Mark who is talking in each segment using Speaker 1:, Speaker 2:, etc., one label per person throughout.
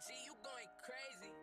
Speaker 1: G, you going crazy.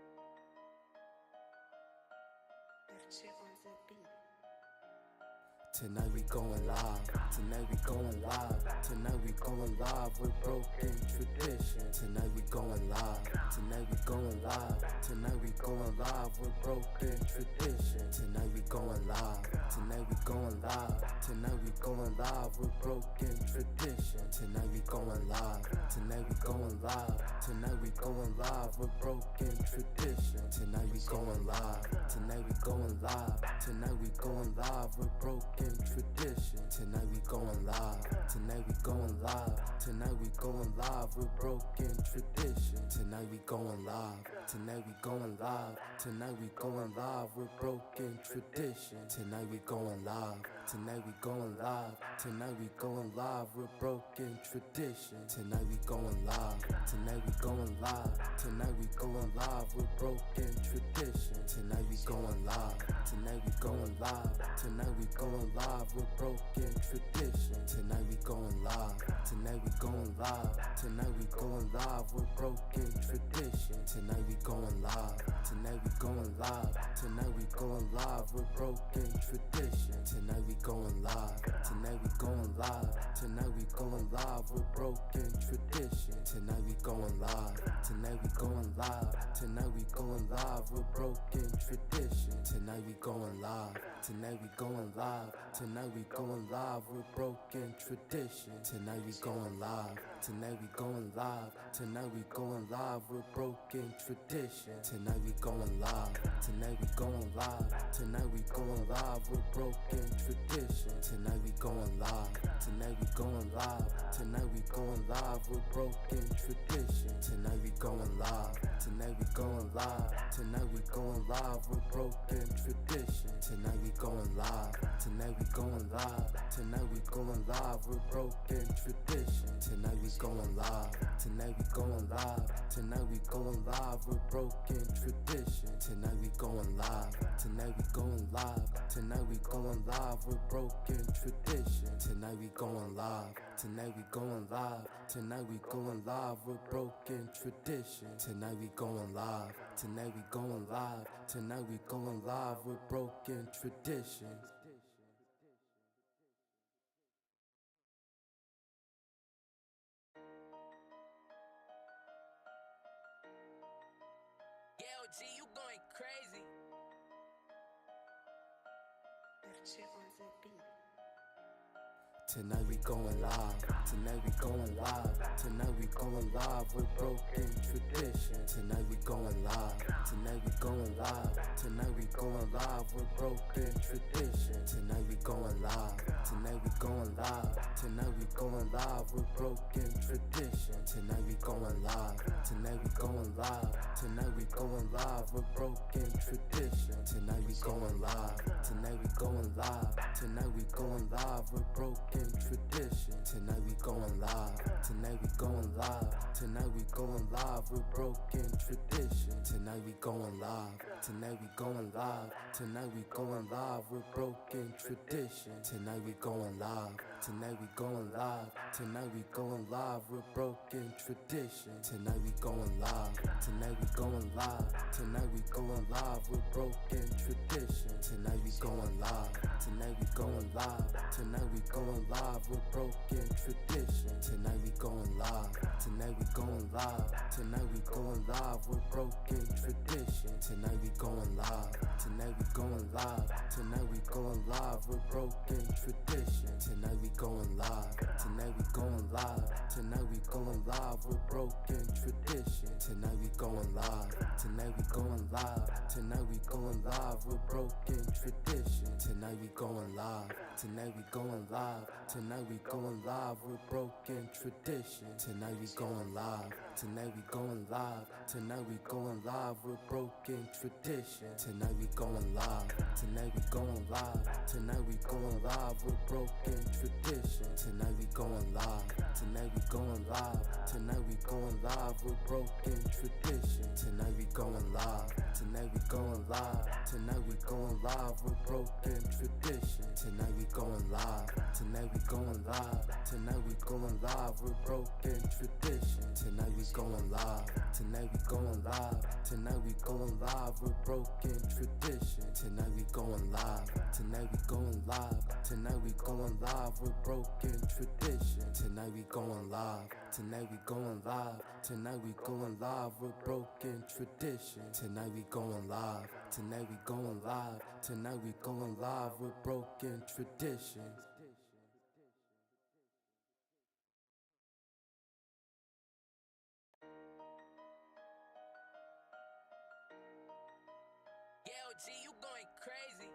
Speaker 2: Tonight we going live, tonight we going live, tonight we going live with broken tradition. Tonight we going live, tonight we going live, tonight we going live with broken tradition. Tonight we going live, tonight we going live, tonight we going live with broken tradition. Tonight we going live, tonight we going live, tonight we going live with broken tradition. Tonight we going live, tonight we going live, tonight we going live with broken tradition. Tonight we going live, tonight we going live, tonight we going live with broken tradition. Tonight we going live, tonight we going live, tonight we going live with broken tradition. Tonight we going live, tonight we going live, tonight we going live with broken tradition. Tonight we going live, tonight we going live, tonight we going live with broken tradition. Tonight we going live, tonight we going live, tonight we going live with broken tradition. Tonight we going live, tonight we going live, tonight we going live with broken tradition. Tonight we going live, tonight we going live, tonight we going live with broken tradition. Tonight we going live, tonight we going live, tonight we going live with broken tradition. Tonight we going live, tonight we going live, tonight we going live with broken tradition. Tonight we going live, tonight we going live, tonight we going live with broken tradition. Tonight we going live, tonight we going live, tonight we going live with broken tradition. Tonight we going live, tonight we going live, tonight we going live with broken tradition. Tonight we going live, tonight we going live, tonight we going live with broken tradition. Tonight we going live, tonight we going live, tonight we going live with broken tradition. Tonight we going live, tonight we going live, tonight we going live with broken tradition. Tonight we going live, tonight we going live, tonight we going live with broken tradition. Tonight we going live, tonight we going live, tonight we going live with broken tradition. Tonight we going live, tonight we going live, tonight we going live with broken tradition. Tonight we going live, tonight we going live, tonight we going live with broken tradition.
Speaker 1: Yeah, G, you going crazy.
Speaker 2: Tonight we going live, tonight we going live, tonight we going live with broken tradition. Tonight we going live, tonight we going live, tonight we going live with broken tradition. Tonight we going live, tonight we going live, tonight we going live with broken tradition. Tonight we going live, tonight we going live, tonight we going live with broken tradition. Tonight we going live, tonight we going live, tonight we going live with broken tradition. Tonight we going live, tonight we going live, tonight we going live with broken tradition. Tonight we going live, tonight we going live, tonight we going live with broken tradition. Tonight we going live, tonight we going live, tonight we going live with broken tradition. Tonight we going live, tonight we going live, tonight we going live with broken tradition. Tonight we going live, tonight we going live, tonight we going live with broken tradition. Tonight we going live, tonight we going live, tonight we going live with broken tradition. Tonight we going live, tonight we going live, tonight we going live with broken tradition. Tonight we going live, tonight we going live, tonight we going live with broken tradition. Tonight we going live, tonight we going live, tonight we going live with broken tradition. Tonight we going live, tonight we going live, tonight we going live with broken tradition. Tonight we going live, tonight we going live, tonight we going live with broken tradition. Tonight we going live, tonight we going live, tonight we going live with broken tradition. Tonight we going live, tonight we going live, tonight we going live with broken tradition. Tonight we going live, tonight we going live, tonight we going live with broken tradition. Tonight we going live, tonight we going live, tonight we going live live with broken tradition. Tonight we going live. Tonight we going live. Tonight we going live with broken tradition. Tonight we going live. Tonight we going live. Tonight we going live with broken tradition. Tonight we going live. Tonight we going live. Tonight we going live with broken tradition. Tonight we going live. Tonight we going live. Tonight we going live with broken tradition.
Speaker 1: Yeah, OG, you going crazy.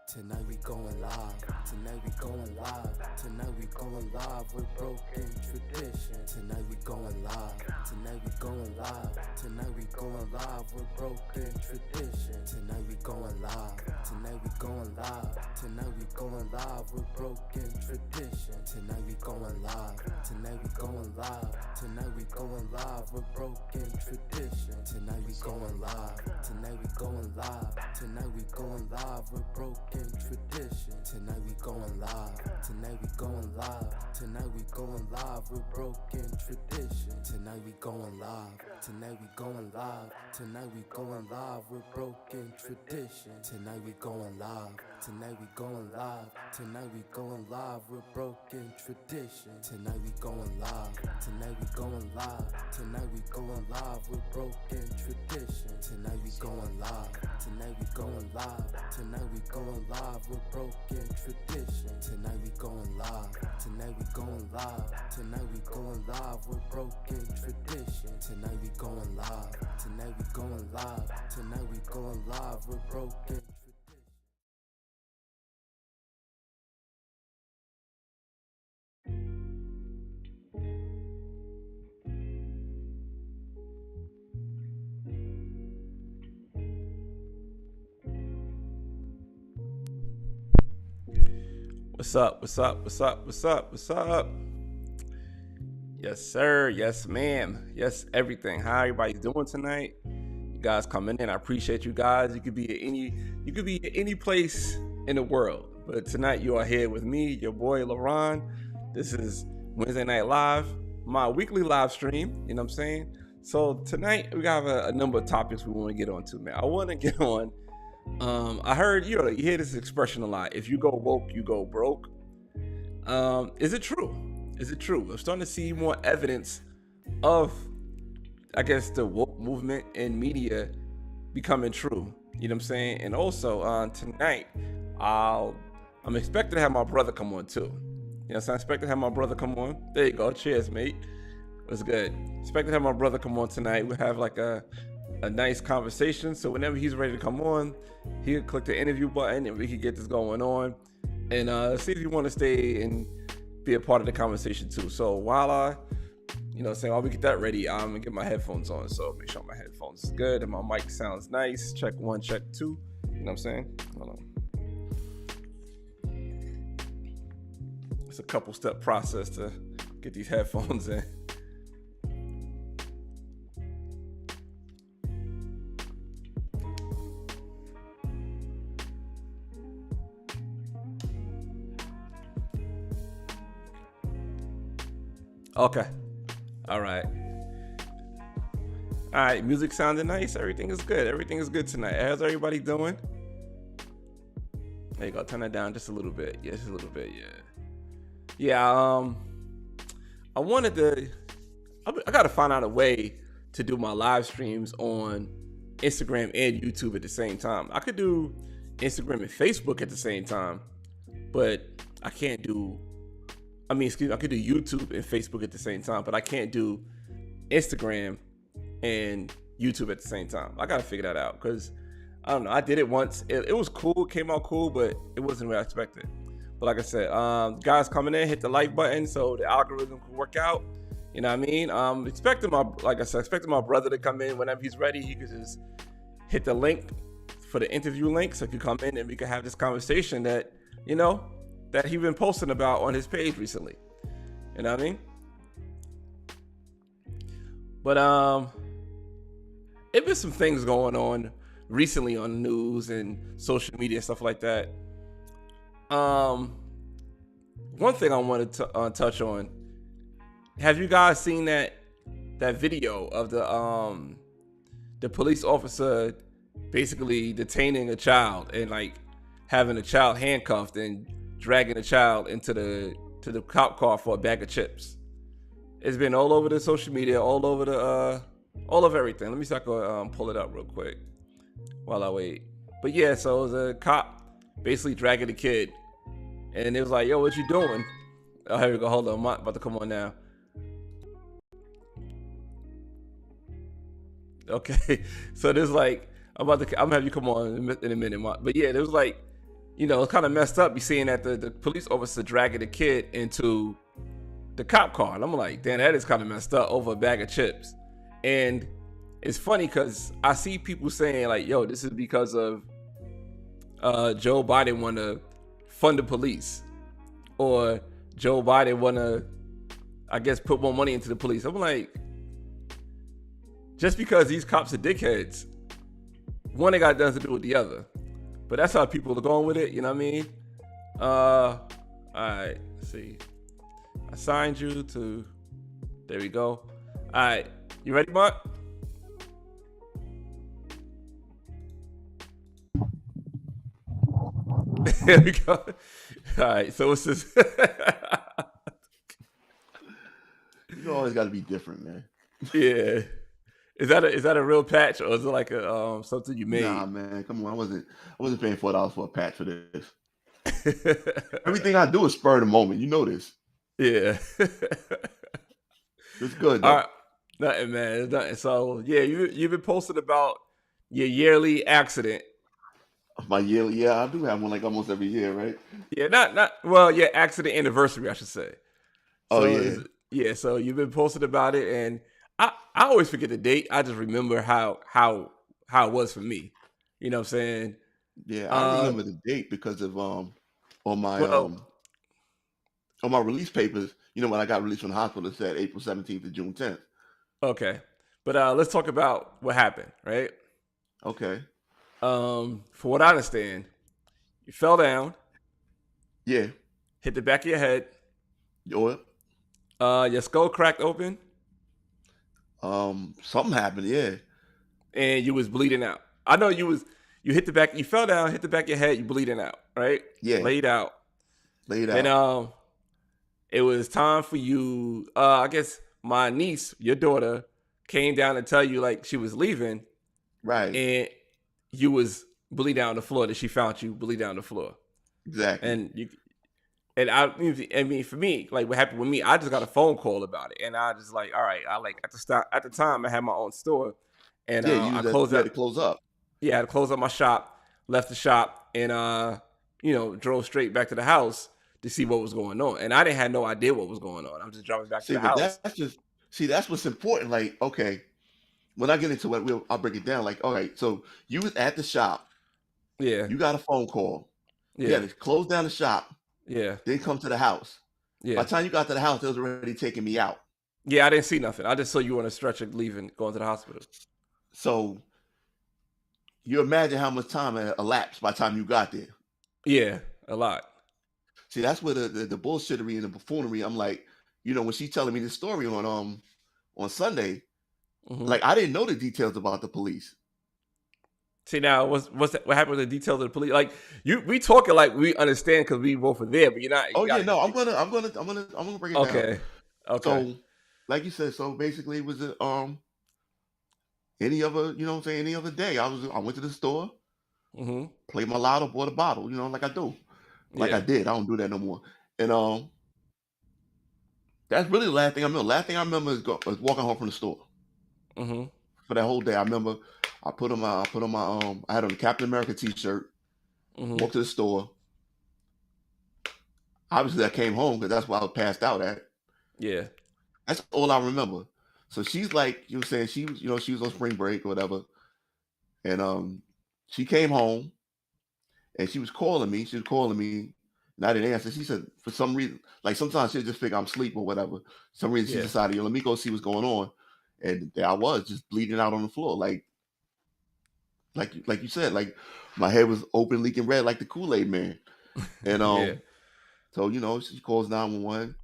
Speaker 2: Tonight we going live. Tonight we going live. Tonight we going live with broken tradition. Tonight we going live. Tonight we going live. Tonight we going live with broken tradition. Tonight we going live. Tonight we going live. Tonight we going live with broken tradition. Tonight we going live. Tonight we going live. Tonight we going live with broken tradition. Tonight we going live. Tonight we going live. Tonight we going live with broken tradition. Tonight we going live. Tonight we going live. Tonight we going live with broken tradition. Tonight we going live. Tonight we going live. Tonight we going live with broken tradition. Tonight we going live. Tonight we going live. Tonight we going live with broken tradition. Tonight we going live. Tonight we going live. Tonight we going live with broken tradition. Tonight we going live. Tonight we going live. Tonight we going live with broken tradition. Tonight we going live. Tonight we going live. Tonight we going live with broken tradition. Tonight we going live. Tonight we going live. Tonight we going live with broken tradition.
Speaker 3: What's up? What's up? What's up? What's up? What's up? Yes, sir. Yes, ma'am. Yes, everything. How everybody doing tonight? You guys coming in. I appreciate you guys. You could be at any place in the world. But tonight you are here with me, your boy LaRon. This is Wednesday Night Live, my weekly live stream. You know what I'm saying? So tonight we got a number of topics we want to get on to, man. I want to get on. I heard you hear this expression a lot. If you go woke, you go broke. Is it true? Is it true? I'm starting to see more evidence of, I guess, the woke movement and media becoming true. You know what I'm saying? And also tonight, I'm expecting to have my brother come on too. You know, so I expect to have my brother come on. There you go. Cheers, mate. What's good? Expect to have my brother come on tonight. We'll have like a nice conversation. So whenever he's ready to come on, he can click the interview button and we can get this going on and see if you want to stay and be a part of the conversation too. So while while we get that ready, I'm gonna get my headphones on. So make sure my headphones is good and my mic sounds nice. Check 1, check 2. You know what I'm saying? Hold on. It's a couple step process to get these headphones in. Okay. All right. Music sounding nice. Everything is good. Everything is good tonight. How's everybody doing? There you go. Turn that down just a little bit. Yeah, just a little bit. Yeah. I wanted to. I got to find out a way to do my live streams on Instagram and YouTube at the same time. I could do Instagram and Facebook at the same time, but I can't do. I could do YouTube and Facebook at the same time, but I can't do Instagram and YouTube at the same time. I got to figure that out because, I don't know, I did it once. It was cool, it came out cool, but it wasn't what I expected. But like I said, guys coming in, hit the like button so the algorithm can work out. You know what I mean? Expecting my brother to come in whenever he's ready. He could just hit the link for the interview link so he could come in and we could have this conversation that, that he's been posting about on his page recently. You know what I mean? But there's been some things going on recently on the news and social media and stuff like that One thing I wanted to touch on. Have you guys seen that video of the police officer basically detaining a child and like having a child handcuffed and dragging the child into the cop car for a bag of chips? It's been all over the social media, all over everything. Let me see if I can pull it up real quick while I wait. But yeah, so it was a cop basically dragging the kid, and it was like, "Yo, what you doing?" Oh, here we go. Hold on, I'm about to come on now. Okay, so there's like I'm gonna have you come on in a minute, but yeah, it was like, it's kind of messed up. You seeing that the police officer dragging the kid into the cop car, and I'm like, damn, that is kind of messed up over a bag of chips. And it's funny because I see people saying like, yo, this is because of Joe Biden want to fund the police, or Joe Biden want to, I guess, put more money into the police. I'm like, just because these cops are dickheads, one ain't got nothing to do with the other. But that's how people are going with it, you know what I mean? All right, let's see. I signed you to, there we go. All right, you ready, Mark? There we go. All right, so what's this?
Speaker 4: You always got to be different, man.
Speaker 3: Yeah. Is that a real patch, or is it like a something you made?
Speaker 4: Nah, man, come on. I wasn't paying $4 for a patch for this. Everything I do is spur of the moment. You know this.
Speaker 3: Yeah.
Speaker 4: It's good though.
Speaker 3: All right. Nothing, man. It's nothing. So yeah, you've been posting about your yearly accident.
Speaker 4: My yearly, yeah, I do have one like almost every year, right?
Speaker 3: Yeah, not well, yeah, accident anniversary, I should say.
Speaker 4: Oh
Speaker 3: So
Speaker 4: yeah.
Speaker 3: yeah, so you've been posting about it, and I always forget the date. I just remember how it was for me. You know what I'm saying?
Speaker 4: Yeah, I remember the date because of on my
Speaker 3: Well,
Speaker 4: on my release papers, when I got released from the hospital, it said April 17th to June 10th.
Speaker 3: okay, but let's talk about what happened, right?
Speaker 4: Okay.
Speaker 3: For what I understand, you fell down,
Speaker 4: Yeah.
Speaker 3: hit the back of your head,
Speaker 4: Yo,
Speaker 3: your skull cracked open,
Speaker 4: something happened, yeah.
Speaker 3: and you was bleeding out. I know you hit the back, you fell down, hit the back of your head, you bleeding out, right?
Speaker 4: Yeah.
Speaker 3: Laid out. And it was time for you. I guess my niece, your daughter, came down to tell you like she was leaving,
Speaker 4: Right.
Speaker 3: and you was bleeding down the floor. That she found you bleeding down the floor.
Speaker 4: Exactly.
Speaker 3: And I mean, for me, like what happened with me, I just got a phone call about it, and I just like, all right, I like at the time I had my own store, and
Speaker 4: Yeah,
Speaker 3: I
Speaker 4: you
Speaker 3: closed
Speaker 4: had
Speaker 3: up.
Speaker 4: to close up.
Speaker 3: Yeah, I had to close up my shop, left the shop, and drove straight back to the house to see what was going on. And I didn't have no idea what was going on. I'm just driving back to
Speaker 4: See,
Speaker 3: the
Speaker 4: but
Speaker 3: house.
Speaker 4: that's what's important. Like, okay, when I get into it, I'll break it down. Like, all right, so you was at the shop,
Speaker 3: Yeah,
Speaker 4: you got a phone call, you
Speaker 3: yeah,
Speaker 4: had to close down the shop,
Speaker 3: yeah,
Speaker 4: then come to the house. By
Speaker 3: yeah.
Speaker 4: the time you got to the house, it was already taking me out.
Speaker 3: Yeah, I didn't see nothing. I just saw you on a stretcher leaving, going to the hospital.
Speaker 4: So you imagine how much time had elapsed by the time you got there.
Speaker 3: Yeah, a lot.
Speaker 4: See, that's where the bullshittery and the buffoonery. I'm like, when she's telling me this story on Sunday,
Speaker 3: Mm-hmm.
Speaker 4: like I didn't know the details about the police.
Speaker 3: See now, what happened with the details of the police? Like we talking like we understand because we both were there, but you're not.
Speaker 4: Oh yeah, no, I'm gonna break it down.
Speaker 3: Okay.
Speaker 4: So, like you said, so basically it was any other, any other day. I went to the store,
Speaker 3: Mm-hmm.
Speaker 4: played my lotto, bought a bottle, like I do. Like I did. I don't do that no more. And that's really the last thing I remember. Last thing I remember is walking home from the store.
Speaker 3: Mm-hmm.
Speaker 4: For that whole day. I remember I put on my I had on the Captain America t-shirt,
Speaker 3: Mm-hmm.
Speaker 4: walked to the store. Obviously I came home because that's where I was passed out at.
Speaker 3: Yeah.
Speaker 4: That's all I remember. So she's like, you were saying she was, she was on spring break or whatever. And she came home and she was calling me. And I didn't answer. She said, for some reason, like sometimes she'll just figure I'm asleep or whatever. Some reason she
Speaker 3: Yeah.
Speaker 4: decided, let me go see what's going on. And there I was just bleeding out on the floor. Like you said, like my head was open, leaking red like the Kool-Aid man. And
Speaker 3: Yeah.
Speaker 4: so she calls 911.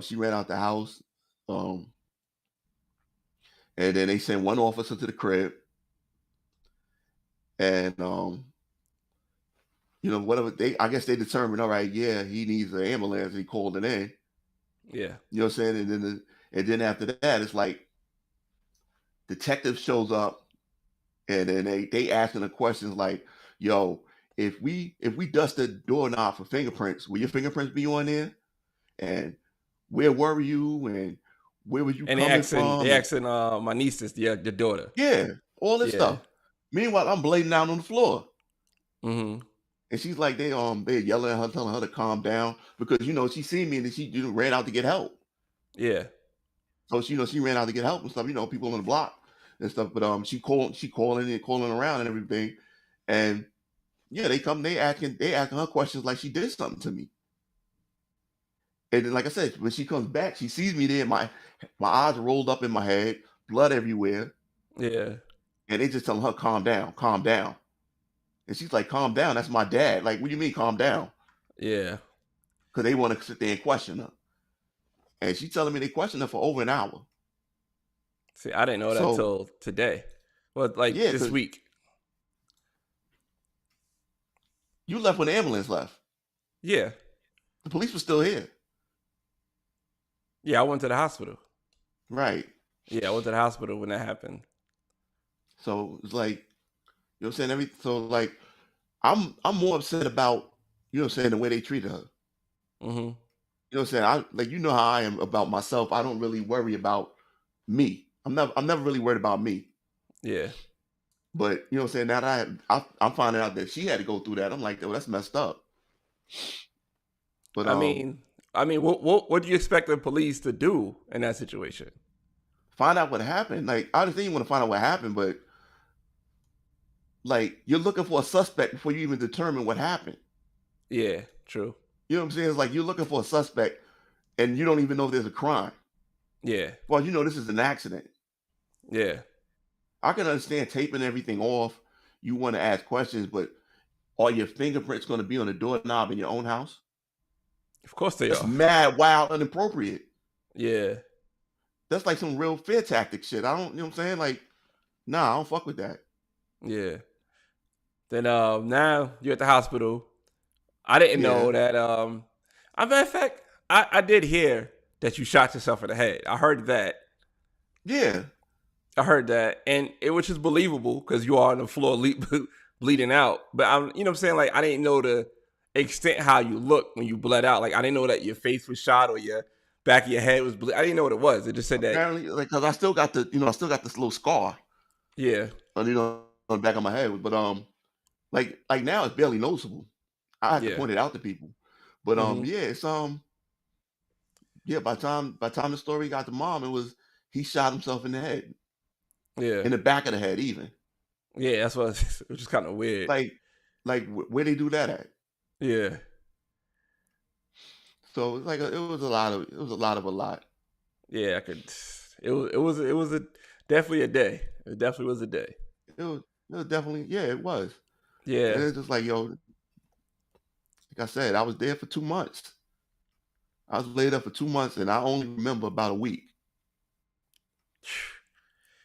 Speaker 4: She ran out the house. Um, and then they sent one officer to the crib, and whatever I guess they determined, all right, yeah, he needs an ambulance. He called it in.
Speaker 3: Yeah.
Speaker 4: You know what I'm saying? And then after that, it's like detective shows up, and then they asking the questions like, "Yo, if we dust the doorknob for fingerprints, will your fingerprints be on there? And where were you? And where was you
Speaker 3: And
Speaker 4: coming
Speaker 3: they
Speaker 4: from? And
Speaker 3: asking my nieces, the daughter.
Speaker 4: yeah, all this
Speaker 3: Yeah.
Speaker 4: stuff. Meanwhile, I'm blading out on the floor,
Speaker 3: Mm-hmm.
Speaker 4: and she's like, they're yelling at her, telling her to calm down because she seen me and she ran out to get help.
Speaker 3: Yeah.
Speaker 4: So she ran out to get help and stuff. People on the block and stuff. But she calling around and everything, and yeah, they asking her questions like she did something to me. And then, like I said, when she comes back, she sees me there. My eyes are rolled up in my head, blood everywhere,
Speaker 3: Yeah.
Speaker 4: and they just telling her, "Calm down, calm down." And she's like, "Calm down. That's my dad." Like, what do you mean, calm down?
Speaker 3: Yeah.
Speaker 4: Because they want to sit there and question her. And she's telling me they questioned her for over an hour.
Speaker 3: See, I didn't know that
Speaker 4: So
Speaker 3: till today. Well, like
Speaker 4: yeah,
Speaker 3: this
Speaker 4: because
Speaker 3: week.
Speaker 4: you left when the ambulance left.
Speaker 3: Yeah.
Speaker 4: The police were still here.
Speaker 3: Yeah, I went to the hospital.
Speaker 4: Right.
Speaker 3: Yeah, I went to the hospital when that happened.
Speaker 4: So it's like, what I'm saying? So like I'm more upset about, what I'm saying, the way they treated her.
Speaker 3: Mm-hmm.
Speaker 4: What I'm saying? I like how I am about myself. I don't really worry about me. I'm never really worried about me.
Speaker 3: Yeah.
Speaker 4: But what I'm saying, now that I'm finding out that she had to go through that, I'm like, oh, that's messed up. But
Speaker 3: I mean, what do you expect the police to do in that situation?
Speaker 4: find out what happened. Like, I understand you want to find out what happened, but like, you're looking for a suspect before you even determine what happened.
Speaker 3: Yeah, true.
Speaker 4: You know what I'm saying? It's like you're looking for a suspect and you don't even know if there's a crime.
Speaker 3: Yeah.
Speaker 4: Well, this is an accident.
Speaker 3: Yeah.
Speaker 4: I can understand taping everything off. You want to ask questions, but are your fingerprints going to be on the doorknob in your own house?
Speaker 3: Of course they
Speaker 4: That's
Speaker 3: are.
Speaker 4: mad, wild, inappropriate.
Speaker 3: Yeah.
Speaker 4: That's like some real fear tactic shit. I don't, you know what I'm saying? Like, nah, I don't fuck with that.
Speaker 3: Yeah. Then now you're at the hospital. I didn't know
Speaker 4: Yeah.
Speaker 3: that as a matter of fact, I did hear that you shot yourself in the head. I heard that.
Speaker 4: Yeah.
Speaker 3: I heard that, and which is believable because you are on the floor bleeding out. But I'm, you know what I'm saying? Like, I didn't know the extent how you look when you bled out. Like, I didn't know that your face was shot or your back of your head was bleeding. I didn't know what it was. It just said that.
Speaker 4: Apparently, like, cause I still got this little scar
Speaker 3: Yeah.
Speaker 4: on, on the back of my head. But like now it's barely noticeable. I have to
Speaker 3: Yeah.
Speaker 4: point it out to people. But
Speaker 3: Mm-hmm.
Speaker 4: yeah, it's yeah, by the time the story got to mom, it was he shot himself in the head,
Speaker 3: Yeah.
Speaker 4: in the back of the head even.
Speaker 3: Yeah. That's what. Which is kind of weird.
Speaker 4: Like where they do that at?
Speaker 3: Yeah.
Speaker 4: So it's like it was a lot of a lot.
Speaker 3: Yeah. I could. It was definitely a day. It definitely was a day.
Speaker 4: It was definitely, yeah, it was. And
Speaker 3: Yeah.
Speaker 4: it's just like, like I said, I was there for 2 months. I was laid up for 2 months, and I only remember about a week.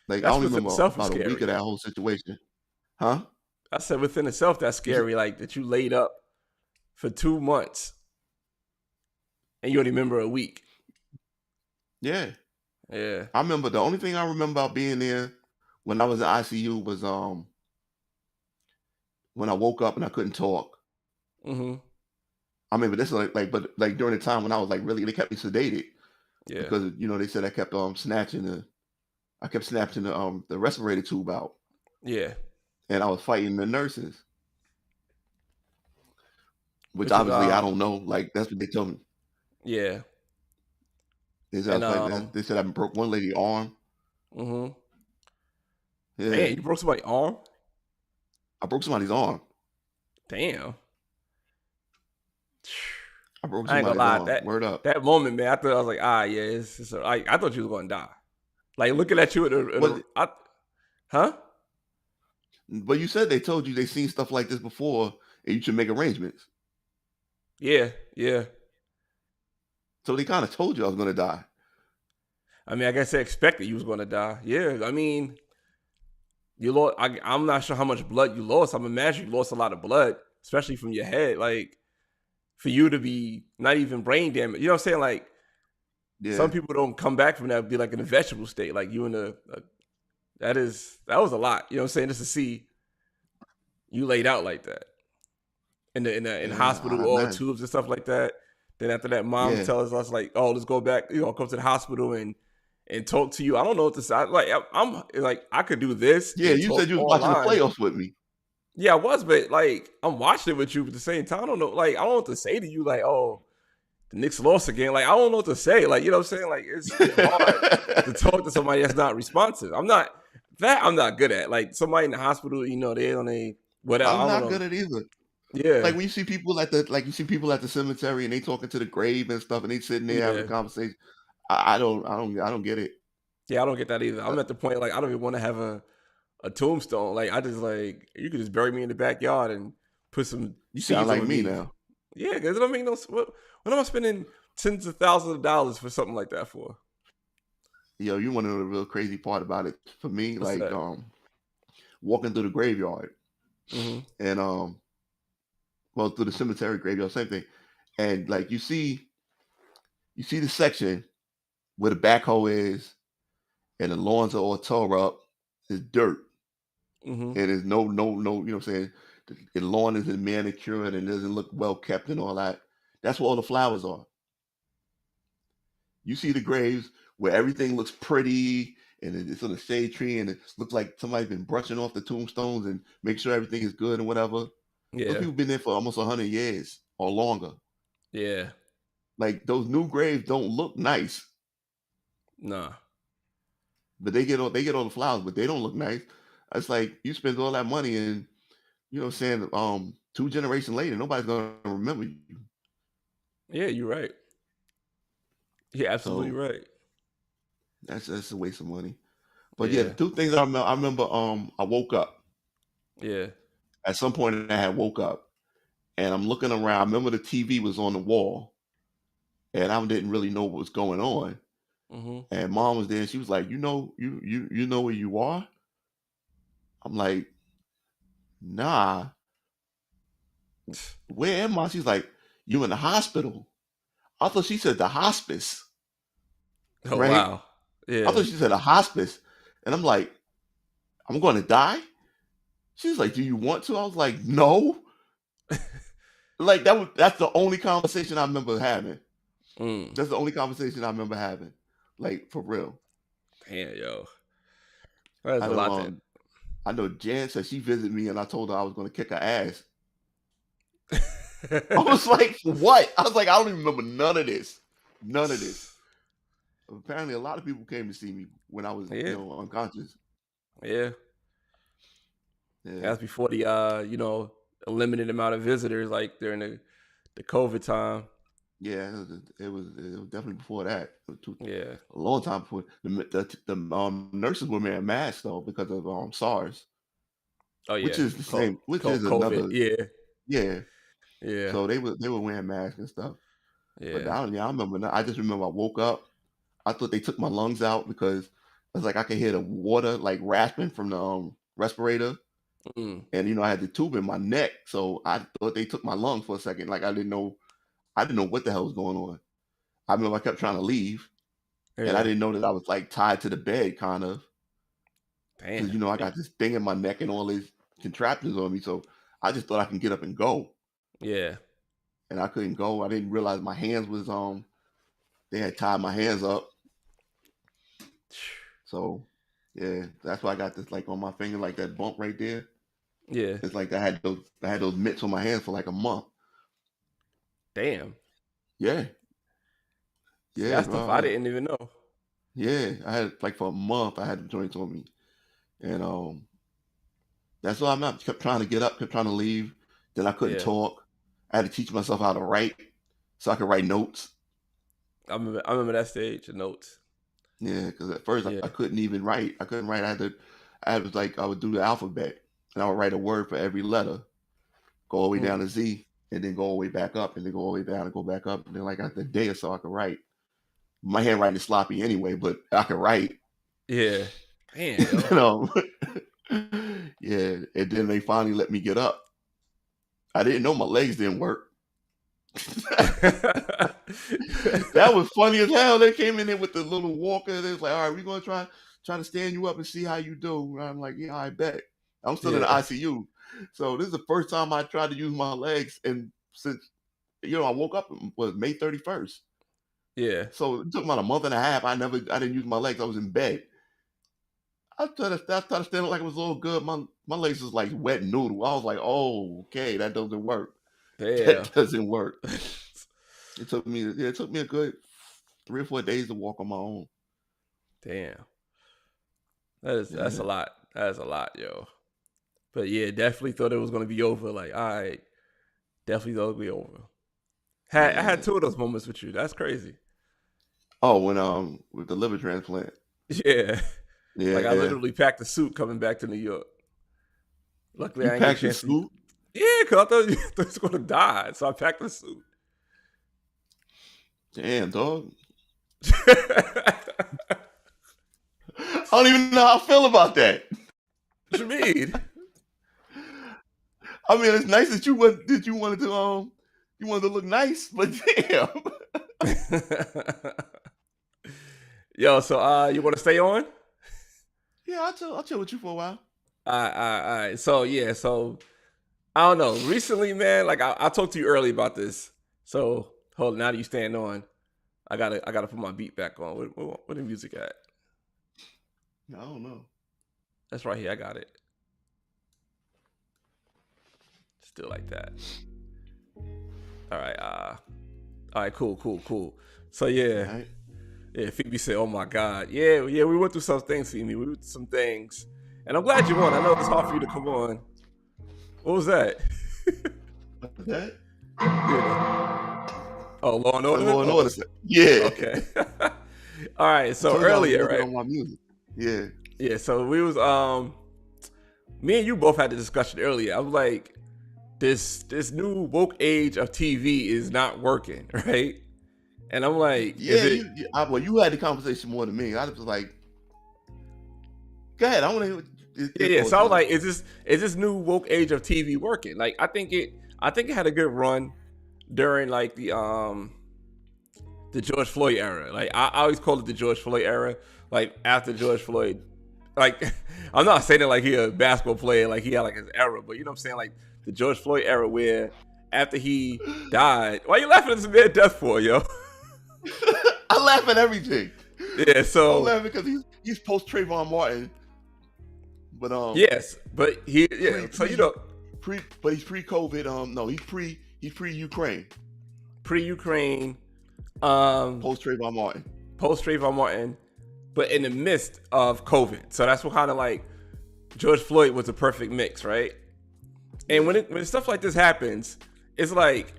Speaker 4: Like I
Speaker 3: That's
Speaker 4: only
Speaker 3: within
Speaker 4: remember
Speaker 3: itself is
Speaker 4: about a week of
Speaker 3: scary.
Speaker 4: that whole situation. Huh?
Speaker 3: I said within itself that's
Speaker 4: You said-
Speaker 3: scary. Like that you laid up for 2 months and you only remember a week.
Speaker 4: Yeah.
Speaker 3: Yeah.
Speaker 4: I remember the only thing I remember about being there when I was in ICU was when I woke up and I couldn't talk.
Speaker 3: Mm-hmm.
Speaker 4: I remember this but like during the time when I was like really they kept me sedated
Speaker 3: Yeah.
Speaker 4: because they said I kept snatching the respirator tube out,
Speaker 3: Yeah.
Speaker 4: and I was fighting the nurses, which
Speaker 3: Which is
Speaker 4: obviously I don't know. Like that's what they told me.
Speaker 3: yeah.
Speaker 4: They said I
Speaker 3: And
Speaker 4: was fighting that. They said I broke one lady's arm.
Speaker 3: mm-hmm.
Speaker 4: Yeah,
Speaker 3: Man, you broke somebody's arm?
Speaker 4: I broke somebody's arm.
Speaker 3: Damn.
Speaker 4: I broke
Speaker 3: I ain't gonna
Speaker 4: somebody's
Speaker 3: lie.
Speaker 4: arm. Word up.
Speaker 3: That moment, man, I thought I was like, yeah, I thought you was gonna die. Like looking at you huh?
Speaker 4: But you said they told you they seen stuff like this before, and you should make arrangements.
Speaker 3: Yeah, yeah.
Speaker 4: So they kind of told you I was gonna die.
Speaker 3: I mean, I guess they expected you was going to die. Yeah, I mean, you lost. I'm not sure how much blood you lost. I'm imagining you lost a lot of blood, especially from your head. Like for you to be not even brain damage. You know what I'm saying? Like
Speaker 4: Yeah,
Speaker 3: some people don't come back from that, be like in a vegetable state. Like you in that was a lot. You know what I'm saying? Just to see you laid out like that in the
Speaker 4: yeah,
Speaker 3: hospital,
Speaker 4: I
Speaker 3: all
Speaker 4: imagine.
Speaker 3: tubes and stuff like that. Then after that, mom
Speaker 4: Yeah,
Speaker 3: tells us like, "Oh, let's go back. You know, come to the hospital and talk to you." I don't know what to say. Like I'm like I could do this
Speaker 4: yeah.
Speaker 3: and
Speaker 4: You
Speaker 3: talk
Speaker 4: said you was watching the
Speaker 3: online.
Speaker 4: playoffs with me.
Speaker 3: Yeah, I was, but like I'm watching it with you at the same time. I don't know. Like I don't know what to say to you. Like, oh, the Knicks lost again. Like I don't know what to say. Like you know what I'm saying. Like it's hard to talk to somebody that's not responsive. I'm not good at. Like somebody in the hospital, you know, they on a whatever.
Speaker 4: I'm
Speaker 3: I don't
Speaker 4: not
Speaker 3: know.
Speaker 4: good at either.
Speaker 3: Yeah,
Speaker 4: Like when you see people you see people at the cemetery and they talking to the grave and stuff, and they sitting there having a
Speaker 3: yeah.
Speaker 4: conversation. I don't get it.
Speaker 3: Yeah, I don't get that either.
Speaker 4: Uh,
Speaker 3: I'm at the point like I don't even want to have a tombstone. Like I just like you could just bury me in the backyard and put some
Speaker 4: You sound
Speaker 3: seeds
Speaker 4: like
Speaker 3: on
Speaker 4: me
Speaker 3: me.
Speaker 4: now.
Speaker 3: Yeah, because it don't make no. What am I spending tens of thousands of dollars for something like that for?
Speaker 4: Yo, you want to know the real crazy part about it for me?
Speaker 3: What's
Speaker 4: Like
Speaker 3: that?
Speaker 4: walking through the graveyard
Speaker 3: Mm-hmm.
Speaker 4: and well through the cemetery graveyard, same thing. And like you see the section where the backhoe is and the lawns are all tore up. It's dirt.
Speaker 3: Mm-hmm.
Speaker 4: And there's no, you know what I'm saying? The lawn isn't manicured and doesn't look well kept and all that. That's where all the flowers are. You see the graves where everything looks pretty and it's on a shade tree and it looks like somebody's been brushing off the tombstones and make sure everything is good and whatever. Those
Speaker 3: Yeah.
Speaker 4: people been there for almost 100 years or longer.
Speaker 3: Yeah.
Speaker 4: Like those new graves don't look nice,
Speaker 3: Nah.
Speaker 4: but they get all the flowers, but they don't look nice. It's like you spend all that money and you know what I'm saying, 2 generations later, nobody's gonna remember you.
Speaker 3: Yeah, you're right. You're absolutely
Speaker 4: So
Speaker 3: right.
Speaker 4: that's a waste of money. But yeah, the
Speaker 3: Yeah.
Speaker 4: two things I remember I woke up.
Speaker 3: Yeah.
Speaker 4: At some point I had woke up and I'm looking around. I remember the TV was on the wall and I didn't really know what was going on.
Speaker 3: Mm-hmm.
Speaker 4: And mom was there and she was like, you know where you are? I'm like, nah, where am I? She's like, you in the hospital. I thought she said the hospice,
Speaker 3: Oh
Speaker 4: right?
Speaker 3: wow.
Speaker 4: I
Speaker 3: Yeah.
Speaker 4: thought she said a hospice. And I'm like, I'm gonna die? She's like, do you want to? I was like, no. Like that's the only conversation I remember having.
Speaker 3: Mm.
Speaker 4: That's the only conversation I remember having. Like for real.
Speaker 3: Damn, yo. That's
Speaker 4: I
Speaker 3: a
Speaker 4: know
Speaker 3: lot then.
Speaker 4: I know Jan said she visited me and I told her I was gonna kick her ass. I was like, what? I was like, I don't even remember none of this. None of this. Apparently a lot of people came to see me when I was,
Speaker 3: Yeah.
Speaker 4: unconscious.
Speaker 3: Yeah.
Speaker 4: Yeah.
Speaker 3: That's before the a limited amount of visitors like during the COVID time.
Speaker 4: Yeah, it was definitely before that. It was
Speaker 3: Yeah.
Speaker 4: a long time before the nurses were wearing masks though because of SARS,
Speaker 3: Oh
Speaker 4: which
Speaker 3: yeah.
Speaker 4: is the same, which is
Speaker 3: COVID.
Speaker 4: another,
Speaker 3: Yeah.
Speaker 4: yeah.
Speaker 3: Yeah.
Speaker 4: So they were wearing masks and stuff. But
Speaker 3: Yeah.
Speaker 4: I remember. I just remember I woke up. I thought they took my lungs out because it's like I could hear the water like rasping from the respirator,
Speaker 3: Mm.
Speaker 4: and I had the tube in my neck, so I thought they took my lungs for a second. Like I didn't know what the hell was going on. I remember I kept trying to leave, and I
Speaker 3: Yeah.
Speaker 4: didn't know that I was like tied to the bed, kind of, because
Speaker 3: Damn.
Speaker 4: I got this thing in my neck and all these contraptions on me. So I just thought I can get up and go,
Speaker 3: Yeah.
Speaker 4: and I couldn't go. I didn't realize my hands was they had tied my hands up. So yeah, that's why I got this like on my finger, like that bump right there.
Speaker 3: Yeah.
Speaker 4: It's like I had those mitts on my hands for like a month.
Speaker 3: Damn.
Speaker 4: Yeah,
Speaker 3: See,
Speaker 4: yeah,
Speaker 3: that stuff
Speaker 4: bro.
Speaker 3: I didn't even know.
Speaker 4: Yeah, I had like for a month. I had the joints on me, and that's why I'm not kept trying to get up, kept trying to leave. Then I couldn't
Speaker 3: Yeah.
Speaker 4: talk. I had to teach myself how to write so I could write notes.
Speaker 3: I remember that stage, the notes.
Speaker 4: Yeah, because at first I
Speaker 3: Yeah.
Speaker 4: couldn't even write. I couldn't write. I was like I would do the alphabet, and I would write a word for every letter, go all the way down
Speaker 3: Mm.
Speaker 4: to Z. and then go all the way back up, and then go all the way down and go back up, and then like after a day or so, I could write. My handwriting is sloppy anyway, but I could write.
Speaker 3: Yeah. Damn, yo.
Speaker 4: You know. Yeah, and then they finally let me get up. I didn't know my legs didn't work. That was funny as hell. They came in there with the little walker. They was like, "All right, we're gonna try to stand you up and see how you do." And I'm like, "Yeah, I bet." I'm still in the
Speaker 3: Yeah.
Speaker 4: ICU, so this is the first time I tried to use my legs, and since I woke up was May 31st.
Speaker 3: Yeah.
Speaker 4: So it took about a month and a half. I didn't use my legs. I was in bed. I tried to stand up like it was all good. My legs was like wet noodle. I was like, "Oh, okay, that doesn't work.
Speaker 3: Damn.
Speaker 4: That doesn't work." It took me a good 3 or 4 days to walk on my own.
Speaker 3: Damn. That's a lot. That's a lot, yo. But yeah, definitely thought it was gonna be over. Like, all right, definitely thought it would be over. I had 2 of those moments with you. That's crazy.
Speaker 4: Oh, when with the liver transplant.
Speaker 3: Yeah.
Speaker 4: Yeah,
Speaker 3: Like I literally packed a suit coming back to New York. Luckily,
Speaker 4: You
Speaker 3: I didn't get a
Speaker 4: packed your
Speaker 3: chance to.
Speaker 4: suit?
Speaker 3: Yeah, because I thought you was gonna die, so I packed the suit.
Speaker 4: Damn, dog. I don't even know how I feel about that.
Speaker 3: What you mean?
Speaker 4: I mean, it's nice that you wanted to look nice, but damn.
Speaker 3: Yo, so you want to stay on?
Speaker 4: Yeah, I'll chill with you for a while.
Speaker 3: All right. So yeah, so I don't know. Recently, man, like I talked to you early about this. So hold on, now that you stand on, I gotta put my beat back on. Where the music at?
Speaker 4: I don't know.
Speaker 3: That's right here. I got it. Still like that. All right. Cool. So yeah.
Speaker 4: All right.
Speaker 3: Yeah, Phoebe said, "Oh my God, yeah, we went through some things, Phoebe. We went through some things, and I'm glad you won. I know it's hard for you to come on. What was that?
Speaker 4: What's that?
Speaker 3: Yeah. Oh, Law and Order.
Speaker 4: Law and Order. Yeah.
Speaker 3: Okay. All right. So
Speaker 4: Told you I was
Speaker 3: earlier,
Speaker 4: working
Speaker 3: right?
Speaker 4: on my music. Yeah.
Speaker 3: Yeah. So we was me and you both had the discussion earlier. I was like, this new woke age of TV is not working, right? And I'm like,
Speaker 4: Yeah, you had the conversation more than me. I was like, go ahead. I want to hear.
Speaker 3: Yeah. So I was like, is this new woke age of TV working? Like, I think it had a good run during like the George Floyd era. Like, I always call it the George Floyd era. Like after George Floyd, like I'm not saying it like he a basketball player, like he had like his era, but you know what I'm saying, like the George Floyd era where after he died. Why you laughing at this man death for, yo?
Speaker 4: I laugh at everything.
Speaker 3: Yeah, so
Speaker 4: I'm laughing because he's post Trayvon Martin, but
Speaker 3: yes, but he so you know
Speaker 4: but he's pre-COVID. No, he's pre-Ukraine.
Speaker 3: Pre-Ukraine,
Speaker 4: post
Speaker 3: Trayvon Martin, but in the midst of COVID. So that's what kind of like George Floyd was a perfect mix, right? And when stuff like this happens, it's like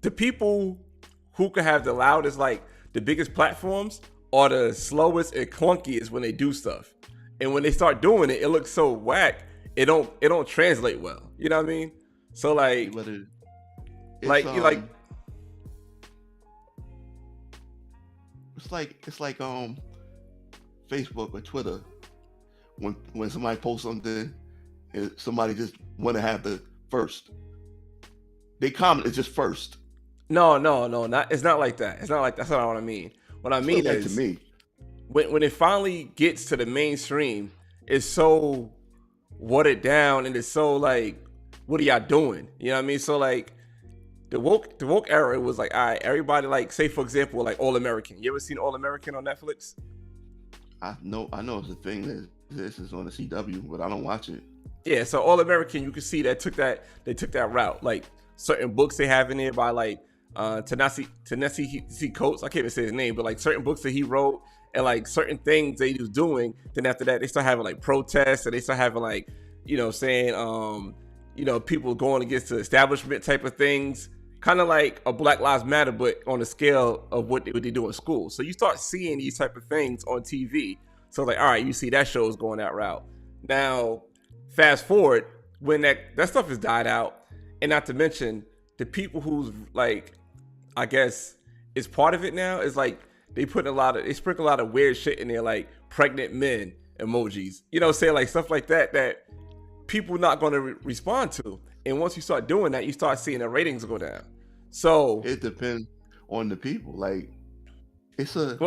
Speaker 3: the people who could have the loudest, like the biggest platforms, are the slowest and clunkiest when they do stuff. And when they start doing it, it looks so whack. It don't translate well. You know what I mean? So like,
Speaker 4: it's like Facebook or Twitter when somebody posts something and somebody just want to have the first. They comment it's just first.
Speaker 3: No, it's not like that. It's not like that's not what I mean. What I mean is,
Speaker 4: to me,
Speaker 3: when it finally gets to the mainstream, it's so watered down and it's so like, what are y'all doing? You know what I mean? So like the woke era was like, all right, everybody, like, say for example, like All American. You ever seen All American on Netflix?
Speaker 4: I know it's a thing that this is on the CW, but I don't watch it.
Speaker 3: Yeah, so All American, you can see they took that route. Like certain books they have in there by like Ta-Nehisi Coates. I can't even say his name, but like certain books that he wrote and like certain things that he was doing. Then after that, they start having like protests and they start having like, you know, saying people going against the establishment type of things. Kind of like a Black Lives Matter, but on the scale of what they do in school. So you start seeing these type of things on TV. So like, all right, you see that show is going that route. Now, fast forward, when that stuff has died out, and not to mention the people who's like, I guess is part of it now is like they sprinkle a lot of weird shit in there, like pregnant men emojis, you know, say like stuff like that people not going to respond to. And once you start doing that, you start seeing the ratings go down. So
Speaker 4: it depends on the people. Like it's an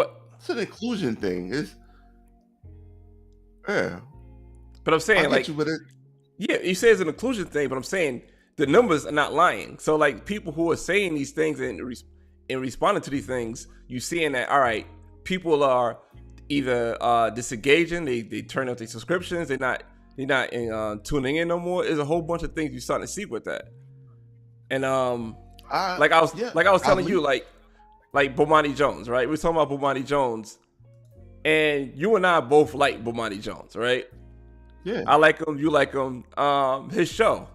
Speaker 4: inclusion thing.
Speaker 3: But I'm saying, like, you say it's an inclusion thing, but I'm saying the numbers are not lying. So like people who are saying these things and responding to these things, you seeing that, all right, people are either disengaging, they turn off their subscriptions, they're not tuning in no more. There's a whole bunch of things you're starting to see with that. And like I was telling you, like Bomani Jones, right? We're talking about Bomani Jones, and you and I both like Bomani Jones, right?
Speaker 4: Yeah.
Speaker 3: I like him, you like him. His show.